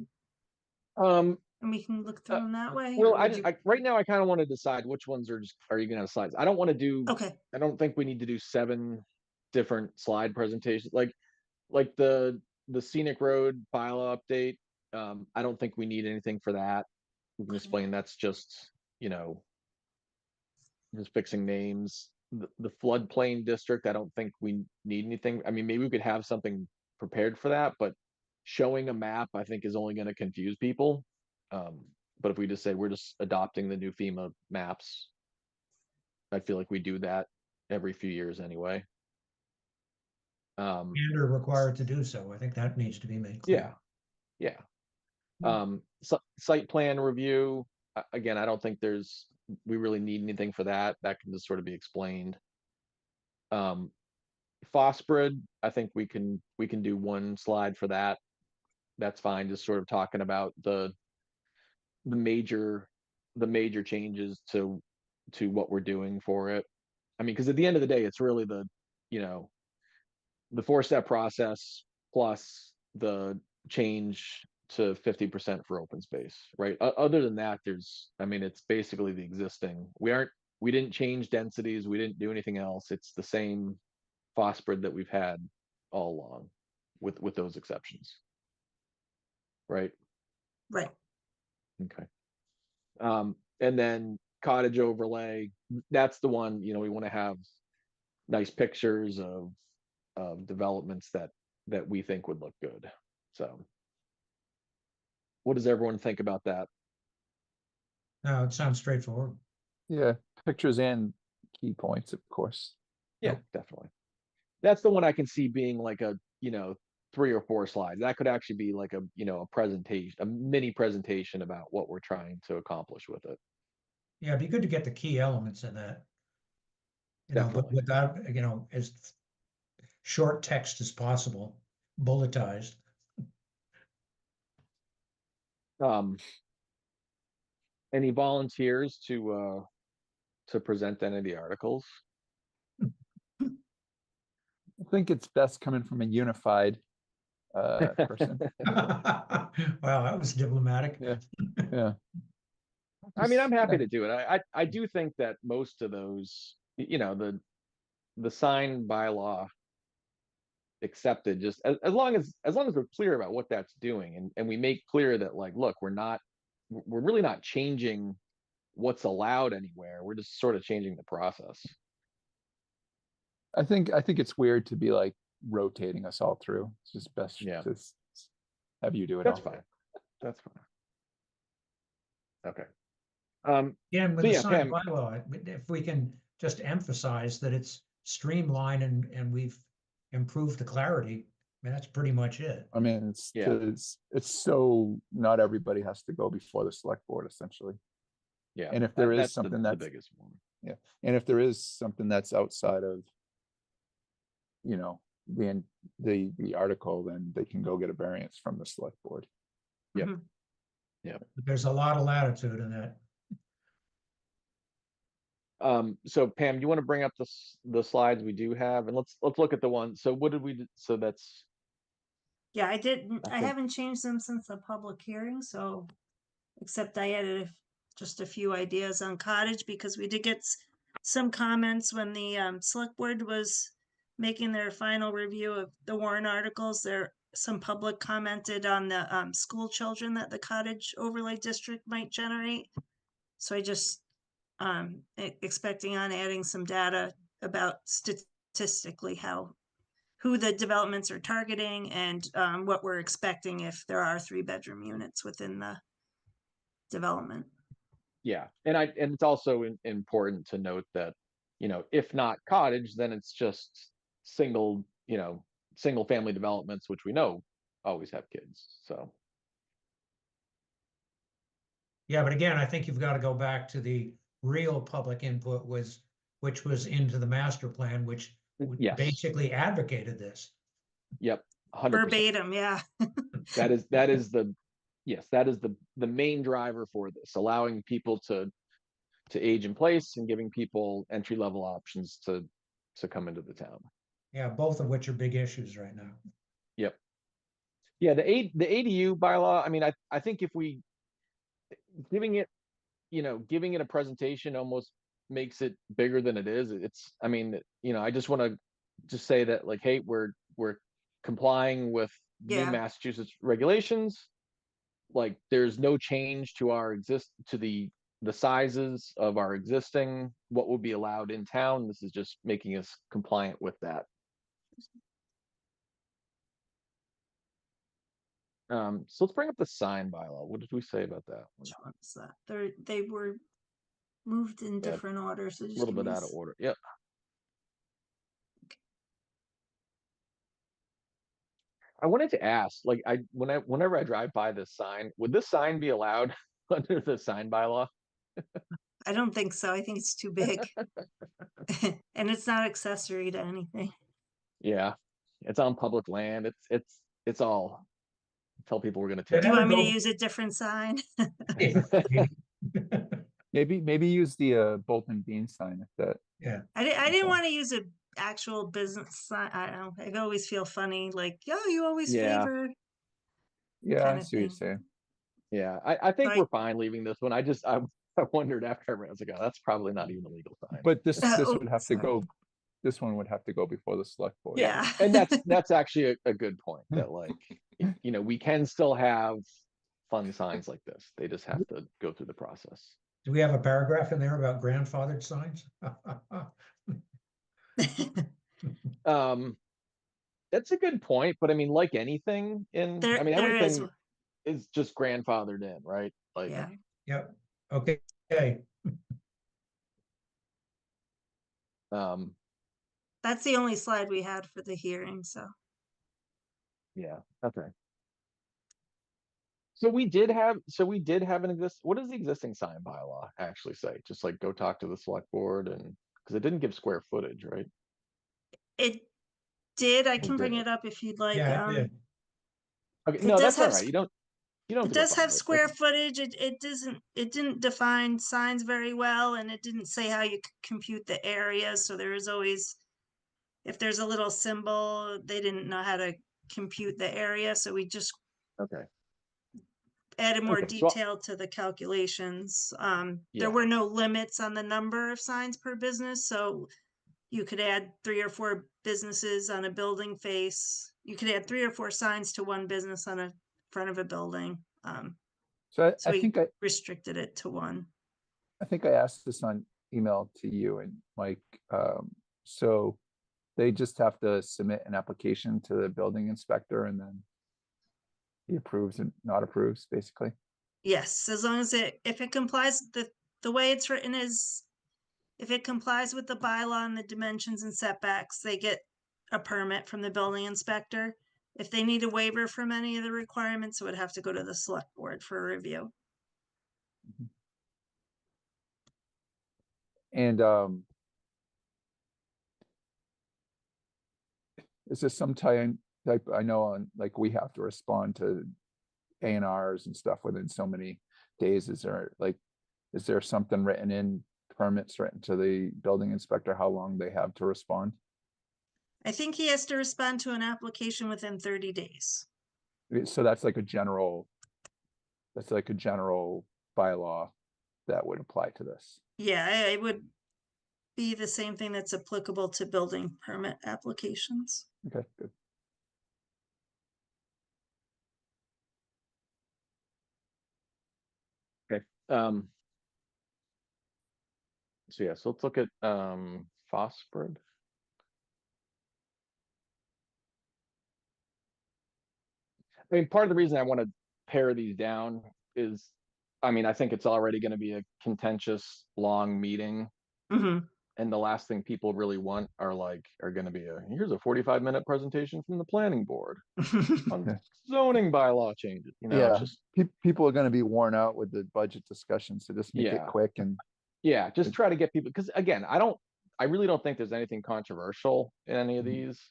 and we can look through them that way? Well, or would you- right now I kind of want to decide which ones are you gonna have slides. I don't want to do. Okay, I don't think we need to do 7 different slide presentations like the scenic road bylaw update. I don't think we need anything for that. We can Okay. explain that's just, just fixing names. The floodplain district, I don't think we need anything. I mean, maybe we could have something prepared for that, but showing a map, I think, is only going to confuse people. But if we just say we're just adopting the new FEMA maps, I feel like we do that every few years anyway. And are required to do so. I think that needs to be made clear. Yeah. Site plan review, again, I don't think we really need anything for that. That can just sort of be explained. Phosphid, I think we can do one slide for that. That's fine. Just sort of talking about the major changes to what we're doing for it. I mean, because at the end of the day, it's really the 4-step process plus the change to 50% for open space, right? Other than that, it's basically the existing. We didn't change densities. We didn't do anything else. It's the same phosphid that we've had all along with those exceptions. Right? right. Okay. And then cottage overlay, that's the one, we want to have nice pictures of developments that we think would look good. So what does everyone think about that? No, it sounds straightforward. Yeah, pictures and key points, of course. Yeah, definitely. That's the one I can see being like a 3 or 4 slides. That could actually be like a presentation, a mini presentation about what we're trying to accomplish with it. Yeah, it'd be good to get the key elements in that. But Definitely. without, as short text as possible, bulletized. Any volunteers to present any of the articles? I think it's best coming from a unified person. Wow, that was diplomatic. Yeah. I mean, I'm happy to do it. I do think that most of those, the sign bylaw accepted, just as long as we're clear about what that's doing, and we make clear that, like, look, we're really not changing what's allowed anywhere. We're just sort of changing the process. I think it's weird to be like rotating us all through. It's just best Yeah. to have you do it. That's all. fine. That's fine. Okay. Yeah, and with So the yeah, sign Pam- bylaw, if we can just emphasize that it's streamlined and we've improved the clarity, mean, that's pretty much it. I mean, Yeah. it's so not everybody has to go before the select board essentially. Yeah. And if there is that's something the that's, biggest one. and if there is something that's outside of, you know, the article, then they can go get a variance from the select board. Yep. Mhm. There's a lot of latitude in that. So Pam, you want to bring up the slides we do have, and let's look at the one. So what did we? So that's Yeah, I didn't, I I think- haven't changed them since the public hearing, so, except I added just a few ideas on cottage, because we did get some comments when the select board was making their final review of the warrant articles. Some public commented on the school children that the cottage overlay district might generate. So I just expecting on adding some data about statistically who the developments are targeting, and what we're expecting if there are 3-bedroom units within the development. Yeah, and it's also important to note that, if not cottage, then it's just single family developments, which we know always have kids. So Yeah, but again, I think you've got to go back to the real public input which was into the master plan, which yes, basically advocated this. yep, 100%. Verbatim, yeah. That is the main driver for this, allowing people to age in place and giving people entry-level options to come into the town. Yeah, both of which are big issues right now. Yep. Yeah, the ADU bylaw, I mean, I think if we giving it a presentation almost makes it bigger than it is. I mean, I just want to just say that, like, hey, we're complying with new Yeah. Massachusetts regulations. Like, there's no change to the sizes of our existing, what would be allowed in town. This is just making us compliant with that. So let's bring up the sign bylaw. What did we say about that one? Which one is that? They were moved in Yeah, different orders. So A just little give bit me out of order. Yep. I wanted to ask, like, whenever I drive by this sign, would this sign be allowed under the sign bylaw? I don't think so. I think it's too big. And it's not accessory to anything. Yeah, it's on public land. It's all, tell people we're gonna They take. Do you want me to go- use a different sign? Maybe use the Bolton Bean sign if that. Yeah, I didn't Okay. want to use a actual business sign. I don't know. I always feel funny, like, yo, you always Yeah. favor. Yeah, I Kinda see what you're thing. saying. Yeah, I think Right. we're fine leaving this one. I wondered after I read, I was like, oh, that's probably not even a legal sign. But this Oh, would have to sorry. go, this one would have to go before the select board. Yeah. And that's actually a good point, that, like, we can still have fun signs like this. They just have to go through the process. do we have a paragraph in there about grandfathered signs? That's a good point, but I mean, like anything There is. everything is just grandfathered in, right? Like, Yeah. Yep, okay, That's the only slide we had for the hearing, so. yeah, okay. So we did have what does the existing sign bylaw actually say? Just like go talk to the select board, and because it didn't give square footage, right? It did. I It can bring did. it up if you'd like. yeah, it did. Okay, It no, does that's all have right. You don't have It to go does find have it. square footage. It didn't define signs very well, and it didn't say how you compute the area. So there is always, if there's a little symbol, they didn't know how to compute the area. So we just Okay. added more Okay, so- detail to the calculations. Yeah. There were no limits on the number of signs per business, so you could add 3 or 4 businesses on a building face. You could add 3 or 4 signs to one business on a front of a building. So So I we think restricted it to 1. I think I asked this on email to you and Mike. So they just have to submit an application to the building inspector and then he approves and not approves, basically. Yes, as long as if it complies, the way it's written is, if it complies with the bylaw and the dimensions and setbacks, they get a permit from the building inspector. If they need a waiver from any of the requirements, it would have to go to the select board for a review. And is this some type, I know on, like, we have to respond to A&Rs and stuff within so many days. Is there something written in, permits written to the building inspector, how long they have to respond? I think he has to respond to an application within 30 days. So that's like a general bylaw that would apply to this. Yeah, it would be the same thing that's applicable to building permit applications. Okay, good. Um, so yeah, so let's look at Phosphid. I mean, part of the reason I want to pare these down is, I mean, I think it's already going to be a contentious, long meeting. Hmm. And the last thing people really want are going to be here's a 45-minute presentation from the planning board on Yeah. zoning bylaw changes. You know, it's Yeah, just, people are gonna be worn out with the budget discussion, so just make it Yeah. quick and, yeah, just try to get people, because again, I really don't think there's anything controversial in any of Mhm. these.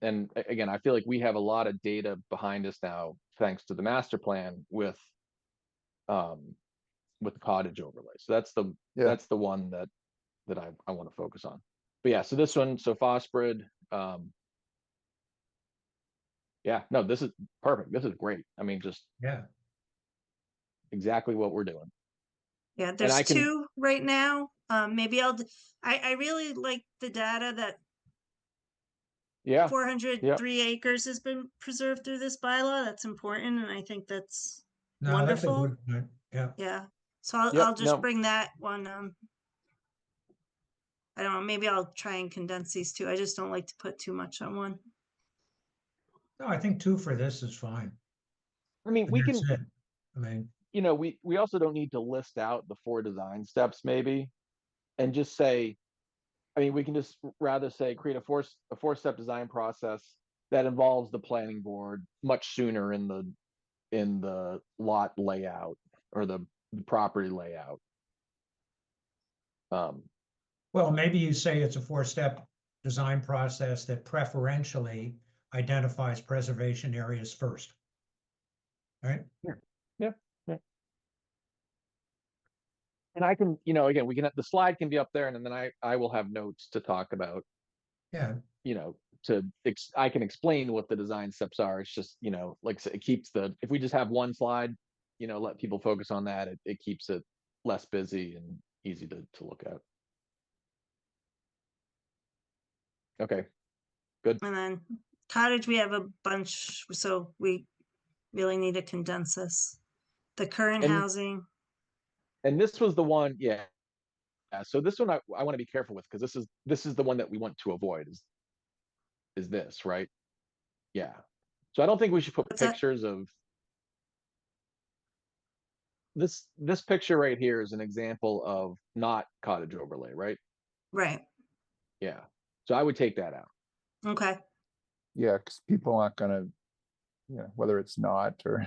And again, I feel like we have a lot of data behind us now, thanks to the master plan with the cottage overlay. So that's the Yeah. that's the one that I want to focus on. But yeah, so this one, so Phosphid, yeah, no, this is perfect. This is great. I mean, just Yeah, exactly what we're doing. Yeah, there's I can- two right now. Maybe I really like the data that Yeah, 403 acres has been preserved through this bylaw. That's important, and I think that's no, that's a wonderful. good point. Yeah, Yeah, so I'll, Yep, I'll just no. bring that one. I don't know, maybe I'll try and condense these two. I just don't like to put too much on one. no, I think 2 for this is fine. I mean, And we that's can, it. I mean, you know, we also don't need to list out the 4 design steps maybe, and just say, I mean, we can just rather say create a 4-step design process that involves the planning board much sooner in the lot layout or the property layout. well, maybe you say it's a 4-step design process that preferentially identifies preservation areas first. Right? And I can, you know, again, we can, the slide can be up there, and then I will have notes to talk about, Yeah, you know, I can explain what the design steps are. It's just, you know, like, so it keeps if we just have one slide, you know, let people focus on that, it keeps it less busy and easy to look at. Okay, good. And then cottage, we have a bunch, so we really need to condense this. The current And- housing, And this was the one, yeah. So this one I want to be careful with, because this is the one that we want to avoid is this, right? Yeah. So I don't think we should put What's that? pictures of this picture right here is an example of not cottage overlay, right? right, Yeah. So I would take that out. okay. yeah, because people aren't gonna, whether it's not, or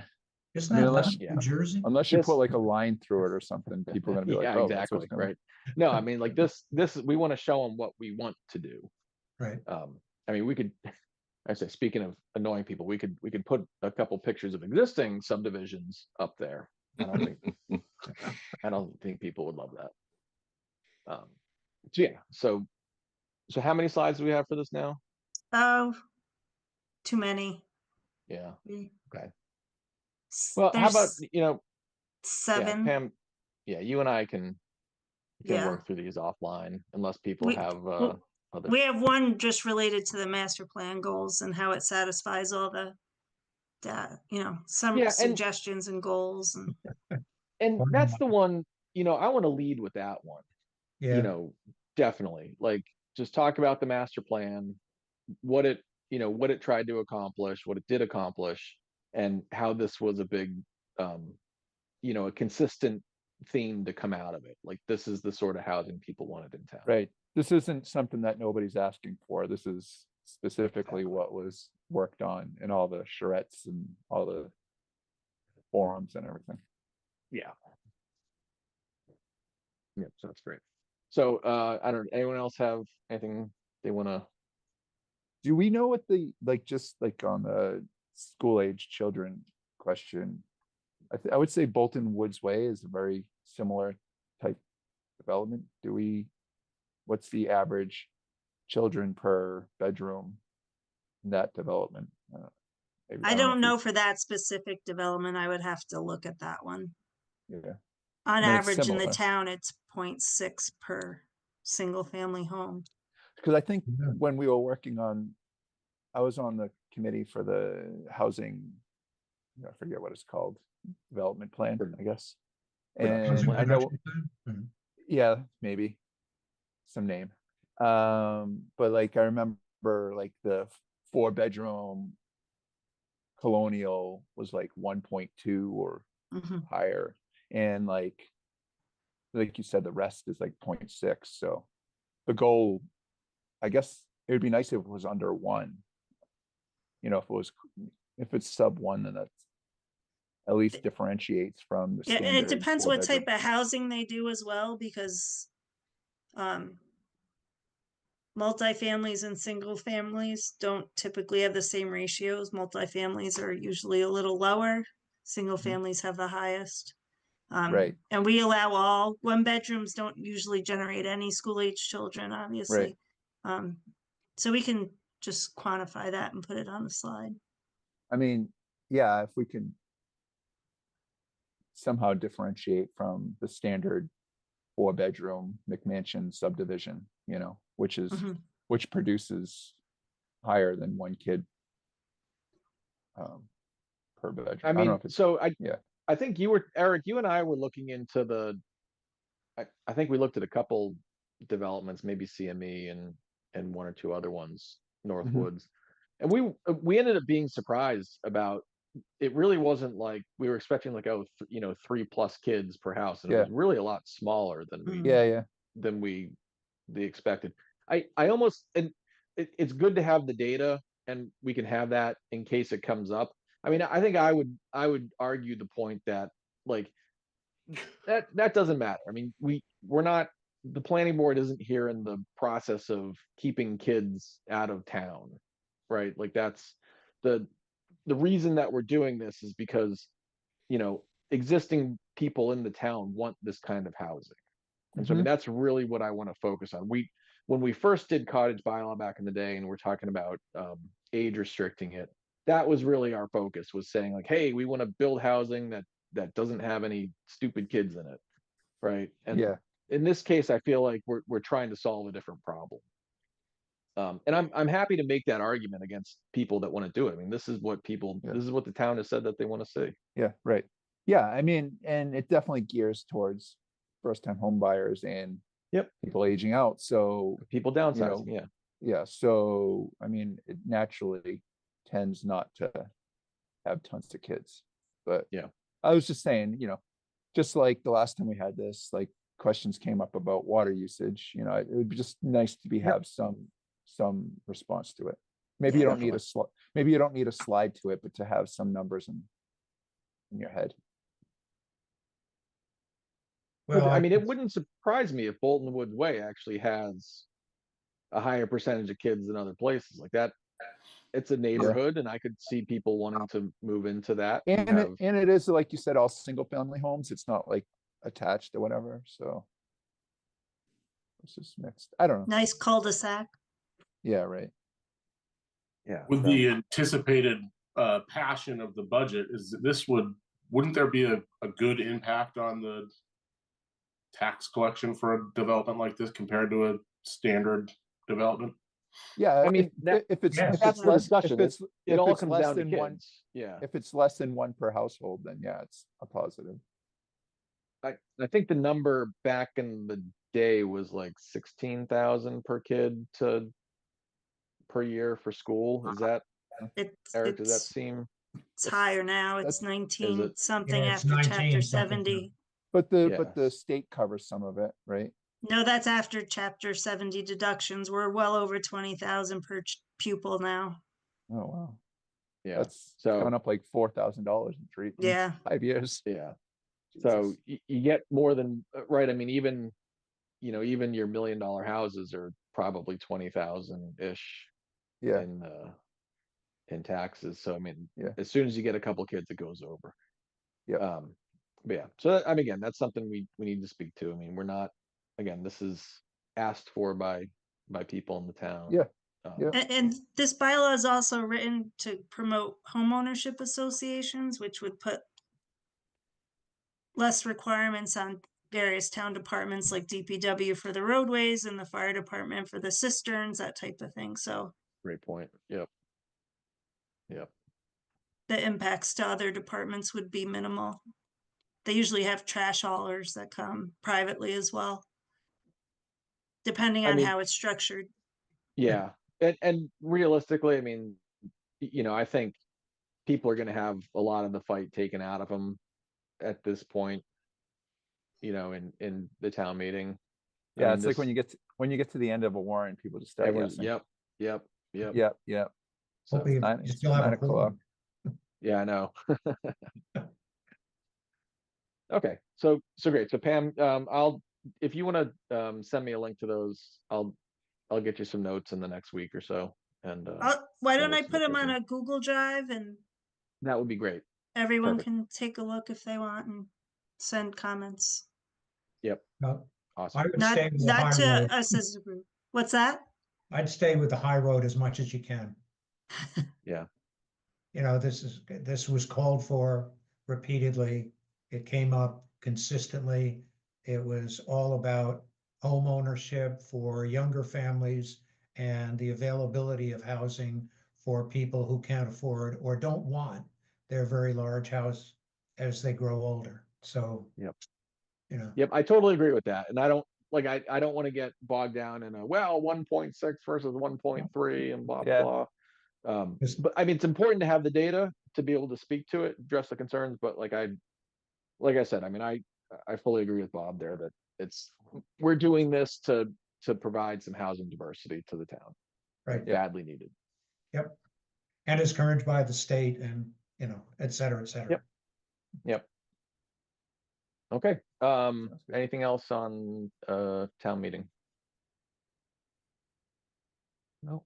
isn't I mean, that unless- left New Jersey? unless you This- put like a line through it or something, people are gonna be like, Yeah, oh, that's what's exactly, gonna. right. No, I mean, like this we want to show them what we want to do. Right. I mean, we could, I say, speaking of annoying people, we could put a couple pictures of existing subdivisions up there. I don't think people would love that. So yeah, so how many slides do we have for this now? Oh, too many. Yeah. Mm. Okay. Well, how about, There's yeah, 7. Pam, yeah, you and I can Yeah. work through these offline, unless people We- have well, other. We have one just related to the master plan goals and how it satisfies all the some Yeah, and- suggestions and goals and And that's the one, I want to lead with that one. Yeah, Definitely, like, just talk about the master plan, what it tried to accomplish, what it did accomplish, and how this was a big, a consistent theme to come out of it. Like, this is the sort of housing people wanted in town. Right, this isn't something that nobody's asking for, this is specifically what was worked on in all the charrettes and all the forums and everything. Yeah. Yeah, so that's great. So, I don't, anyone else have anything they wanna, Do we know what the, like, just like on the school age children question? I would say Bolton Woods Way is a very similar type development. What's the average children per bedroom in that development? Maybe- I know don't if know it's- for that specific development. I would have to look at that one. Yeah, On mean, it's average in the similar. town, it's 0.6 per single family home. because I think Yeah. when we were working on, I was on the committee for the housing, I forget what it's called, development plan, I guess. And Housing I know, production plan? yeah, maybe some name. But like I remember like the 4-bedroom colonial was like 1.2 or Mhm. higher. And like you said, the rest is like 0.6. So the goal, I guess it would be nice if it was under 1. You know, if it's sub 1, then that's at least differentiates from the Yeah, and it standard depends what 4-bedroom. type of housing they do as well, because multifamilies and single families don't typically have the same ratios. Multifamilies are usually a little lower. Single families have the highest. Right. And we allow all 1-bedrooms don't usually generate any school age children, obviously. So we can just quantify that and put it on the slide. I mean, yeah, if we can somehow differentiate from the standard 4-bedroom McMansion subdivision, you know, which Mhm. produces higher than 1 kid per bedroom. I don't know mean, if it's, so yeah. I think Eric, you and I were looking into I think we looked at a couple developments, maybe CME and 1 or 2 other ones, Northwoods. And we ended up being surprised about, it really wasn't like, we were expecting like, 3+ kids per house. And it Yeah. was really a lot smaller than Yeah. we expected. I almost, and it's good to have the data and we can have that in case it comes up. I mean, I think I would argue the point that like that doesn't matter. I mean, we're not, the planning board isn't here in the process of keeping kids out of town, right? Like that's the reason that we're doing this is because, existing people in the town want this kind of housing. And so I mean, that's really what I want to focus on. When we first did cottage bylaw back in the day and we're talking about age restricting it, that was really our focus, was saying like, hey, we want to build housing that doesn't have any stupid kids in it, right? And Yeah. in this case, I feel like we're trying to solve a different problem. And I'm happy to make that argument against people that want to do it. I mean, this is what the town has said that they want to see. Yeah, right. Yeah, I mean, and it definitely gears towards first-time home buyers and people aging out. So people downsizing, yeah. So I mean, it naturally tends not to have tons of kids. But yeah, I was just saying, just like the last time we had this, like questions came up about water usage. It would be just nice to have some response to it. Maybe you don't need maybe you don't need a slide to it, but to have some numbers in your head. Well, I mean, it wouldn't surprise me if Bolton Woods Way actually has a higher percentage of kids than other places like that. It's a neighborhood, and I could see people wanting to move into that. And it is, like you said, all single family homes. It's not like attached or whatever. So it's just mixed. I don't know. Nice cul-de-sac. Yeah, right. Yeah. With the anticipated passion of the budget, wouldn't there be a good impact on the tax collection for a development like this compared to a standard development? Yeah, I mean, if it's that's the less, discussion. if It all it's comes less down to than 1, kids. Yeah. if it's less than 1 per household, then yeah, it's a positive. I think the number back in the day was like 16,000 per kid per year for school. Is that, Eric, does that seem? It's higher now. It's that's- 19 something Yeah, it's after 19 chapter something. 70. But the Yes. state covers some of it, right? No, that's after chapter 70 deductions. We're well over 20,000 pupil now. Oh, wow. Yeah, That's so- coming up like $4,000 in Yeah. 5 years. yeah. So Jesus. you get more than, right, I mean, even, you know, even your $1 million houses are probably 20,000-ish Yeah, in taxes. So I mean, Yeah. as soon as you get a couple kids, it goes over. Yep. But yeah, so I mean, again, that's something we need to speak to. I mean, we're not, again, this is asked for by people in the town. Yeah, Um, yeah. And this bylaw is also written to promote homeownership associations, which would put less requirements on various town departments like DPW for the roadways and the fire department for the cisterns, that type of thing. So Great point. Yep. Yep. the impacts to other departments would be minimal. They usually have trash haulers that come privately as well, depending I on mean- how it's structured. Yeah. And realistically, I mean, you know, I think people are going to have a lot of the fight taken out of them at this point, you know, in the town meeting. I Yeah, mean, it's like this- when you get to the end of a warrant, people just start everyone's, guessing. yep. Yep. So, Hopefully nine- you still have a 9 o'clock. quorum. yeah, I know. Okay, so great. So Pam, if you want to send me a link to those, I'll get you some notes in the next week or so. And Why so don't we'll I see put if them we on can- a Google Drive and that would be great. everyone Perfect. can take a look if they want and send comments. Yep, No, I awesome. would Not, stay with the not high to road. us as a group. What's that? I'd stay with the high road as much as you can. Yeah, You know, this was called for repeatedly. It came up consistently. It was all about home ownership for younger families and the availability of housing for people who can't afford or don't want their very large house as they grow older. So. Yep. You know. yep, I totally agree with that. And I don't I don't want to get bogged down in 1.6 versus 1.3 and blah Yeah. blah. Yes. But I mean, it's important to have the data to be able to speak to it, address the concerns. But like I said, I mean, I fully agree with Bob there that we're doing this to provide some housing diversity to the town. Right. Badly needed. Yep. And is encouraged by the state and, you know, et cetera, et cetera. Yep. Okay. Sounds good. Anything else on town meeting? No.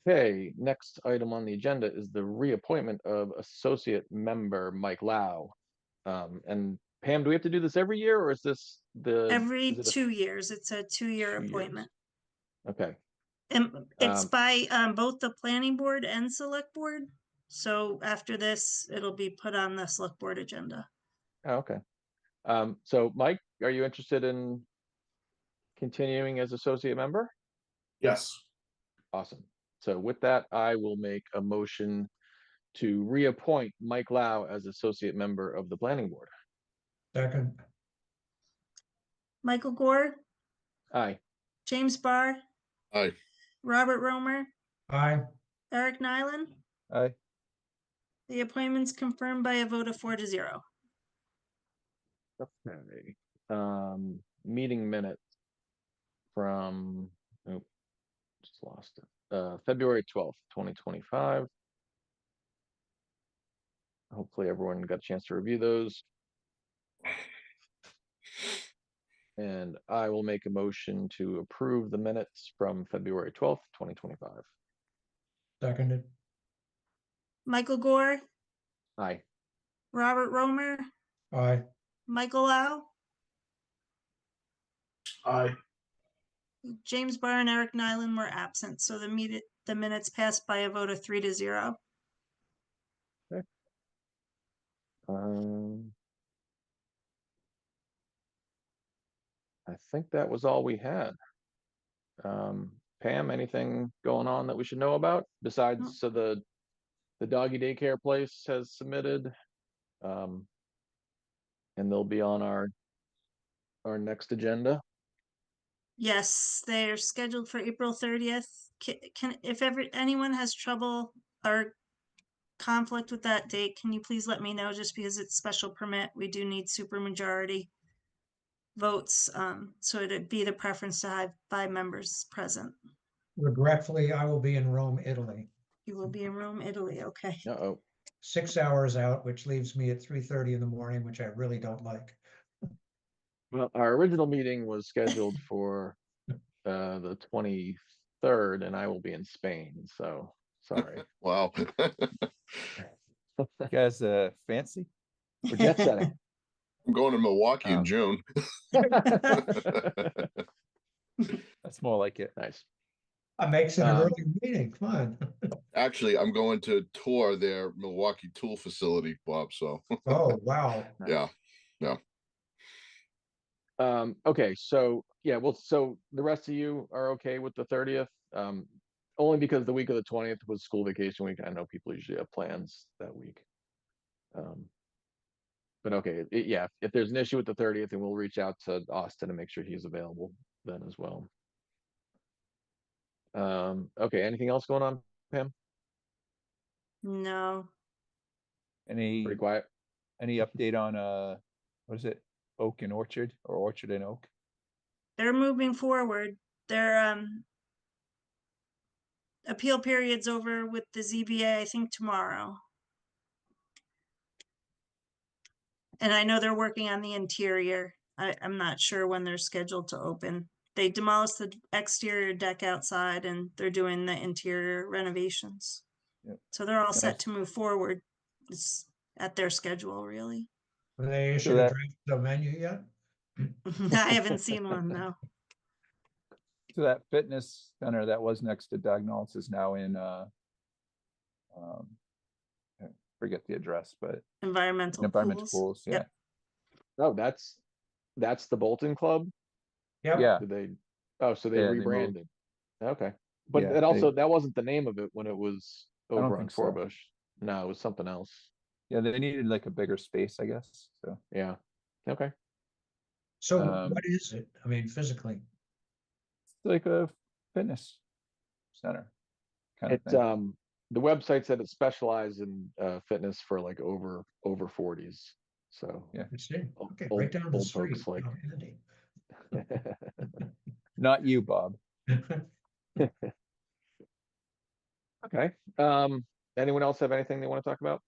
Okay, next item on the agenda is the reappointment of associate member Mike Lau. And Pam, do we have to do this every year, or is this Every is it a- 2 years. It's a 2-year 2 years? appointment. Okay, And it's Um, by both the planning board and select board. So after this, it'll be put on the select board agenda. oh, okay. So Mike, are you interested in continuing as associate member? Yes. Awesome. So with that, I will make a motion to reappoint Mike Lau as associate member of the planning board. Second, Michael Gore, Aye. James Barr, Aye. Robert Romer, aye, Eric Nyland. Aye. The appointment's confirmed by a vote of 4-0. Okay. Meeting minutes from, oh, just lost it. February 12th, 2025. Hopefully everyone got a chance to review those. And I will make a motion to approve the minutes from February 12th, 2025. seconded, Michael Gore, Aye. Robert Romer, aye, Michael Lau, Aye. James Barr and Eric Nyland were absent, so the minutes passed by a vote of 3-0. I think that was all we had. Pam, anything going on that we should know about besides, so the doggy daycare place has submitted, and they'll be on our next agenda. Yes, they're scheduled for April 30th. Can if ever anyone has trouble or conflict with that date, can you please let me know, just because it's special permit, we do need supermajority votes, so it'd be the preference to have 5 members present. Regretfully, I will be in Rome, Italy, You will be in Rome, Italy. Okay. Uh-oh. 6 hours out, which leaves me at 3:30 in the morning, which I really don't like. Well, our original meeting was scheduled for the 23rd, and I will be in Spain, so sorry. Wow. You guys, fancy? We're jet setting. I'm going to Milwaukee in Um, June. That's more like it. Nice. That makes it an Um, early meeting, come on. Actually, I'm going to tour their Milwaukee tool facility, Bob. So Oh, wow. yeah. Okay, so yeah, well, so the rest of you are okay with the 30th? Only because the week of the 20th was school vacation week. I know people usually have plans that week. But okay, yeah, if there's an issue with the 30th, then we'll reach out to Austin and make sure he's available then as well. Okay, anything else going on, Pam? No. Any Pretty quiet. update on what is it? Oak and Orchard or Orchard and Oak? They're moving forward. Their appeal period's over with the ZBA, I think tomorrow. And I know they're working on the interior. I'm not sure when they're scheduled to open. They demolished the exterior deck outside and they're doing the interior renovations. Yep. So they're all set Nice. to move forward. It's at their schedule, really. Have they issued a that- draft the menu yet? I haven't seen one, no. So that fitness center that was next to Dagnalls is now in I forget the address, but Environmental environmental pools. pools, yeah. Yep. Oh, that's the Bolton Club? Yep. Yeah, Did they, oh, so they Yeah, they moved. rebranded. Okay. But Yeah, it also, that wasn't the name of it when it was don't over on think so. Forbush. No, it was something else. yeah, they needed like a bigger space, I guess, so. Yeah. Okay. So Um, what is it? I mean, physically? It's like a fitness center kind of It, thing. the website said it specialized in fitness for like over 40s. So. Yeah. I see. Old- Okay, old- right down the old street. folks like- Oh, handy. Not you, Bob. Okay. Anyone else have anything they want to talk about?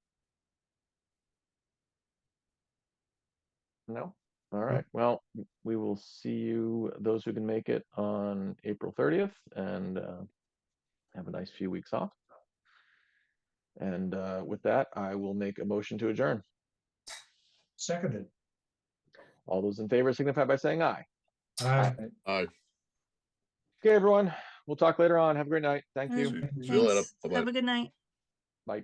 No? All right. Well, we will see you, those who can make it, on April 30th, and have a nice few weeks off. And with that, I will make a motion to adjourn. Seconded. All those in favor signify by saying aye. Aye. Aye. Okay, everyone. We'll talk later on. Have a great night. Thank you. See you later. Thanks. Bye-bye. Have a good night. Bye.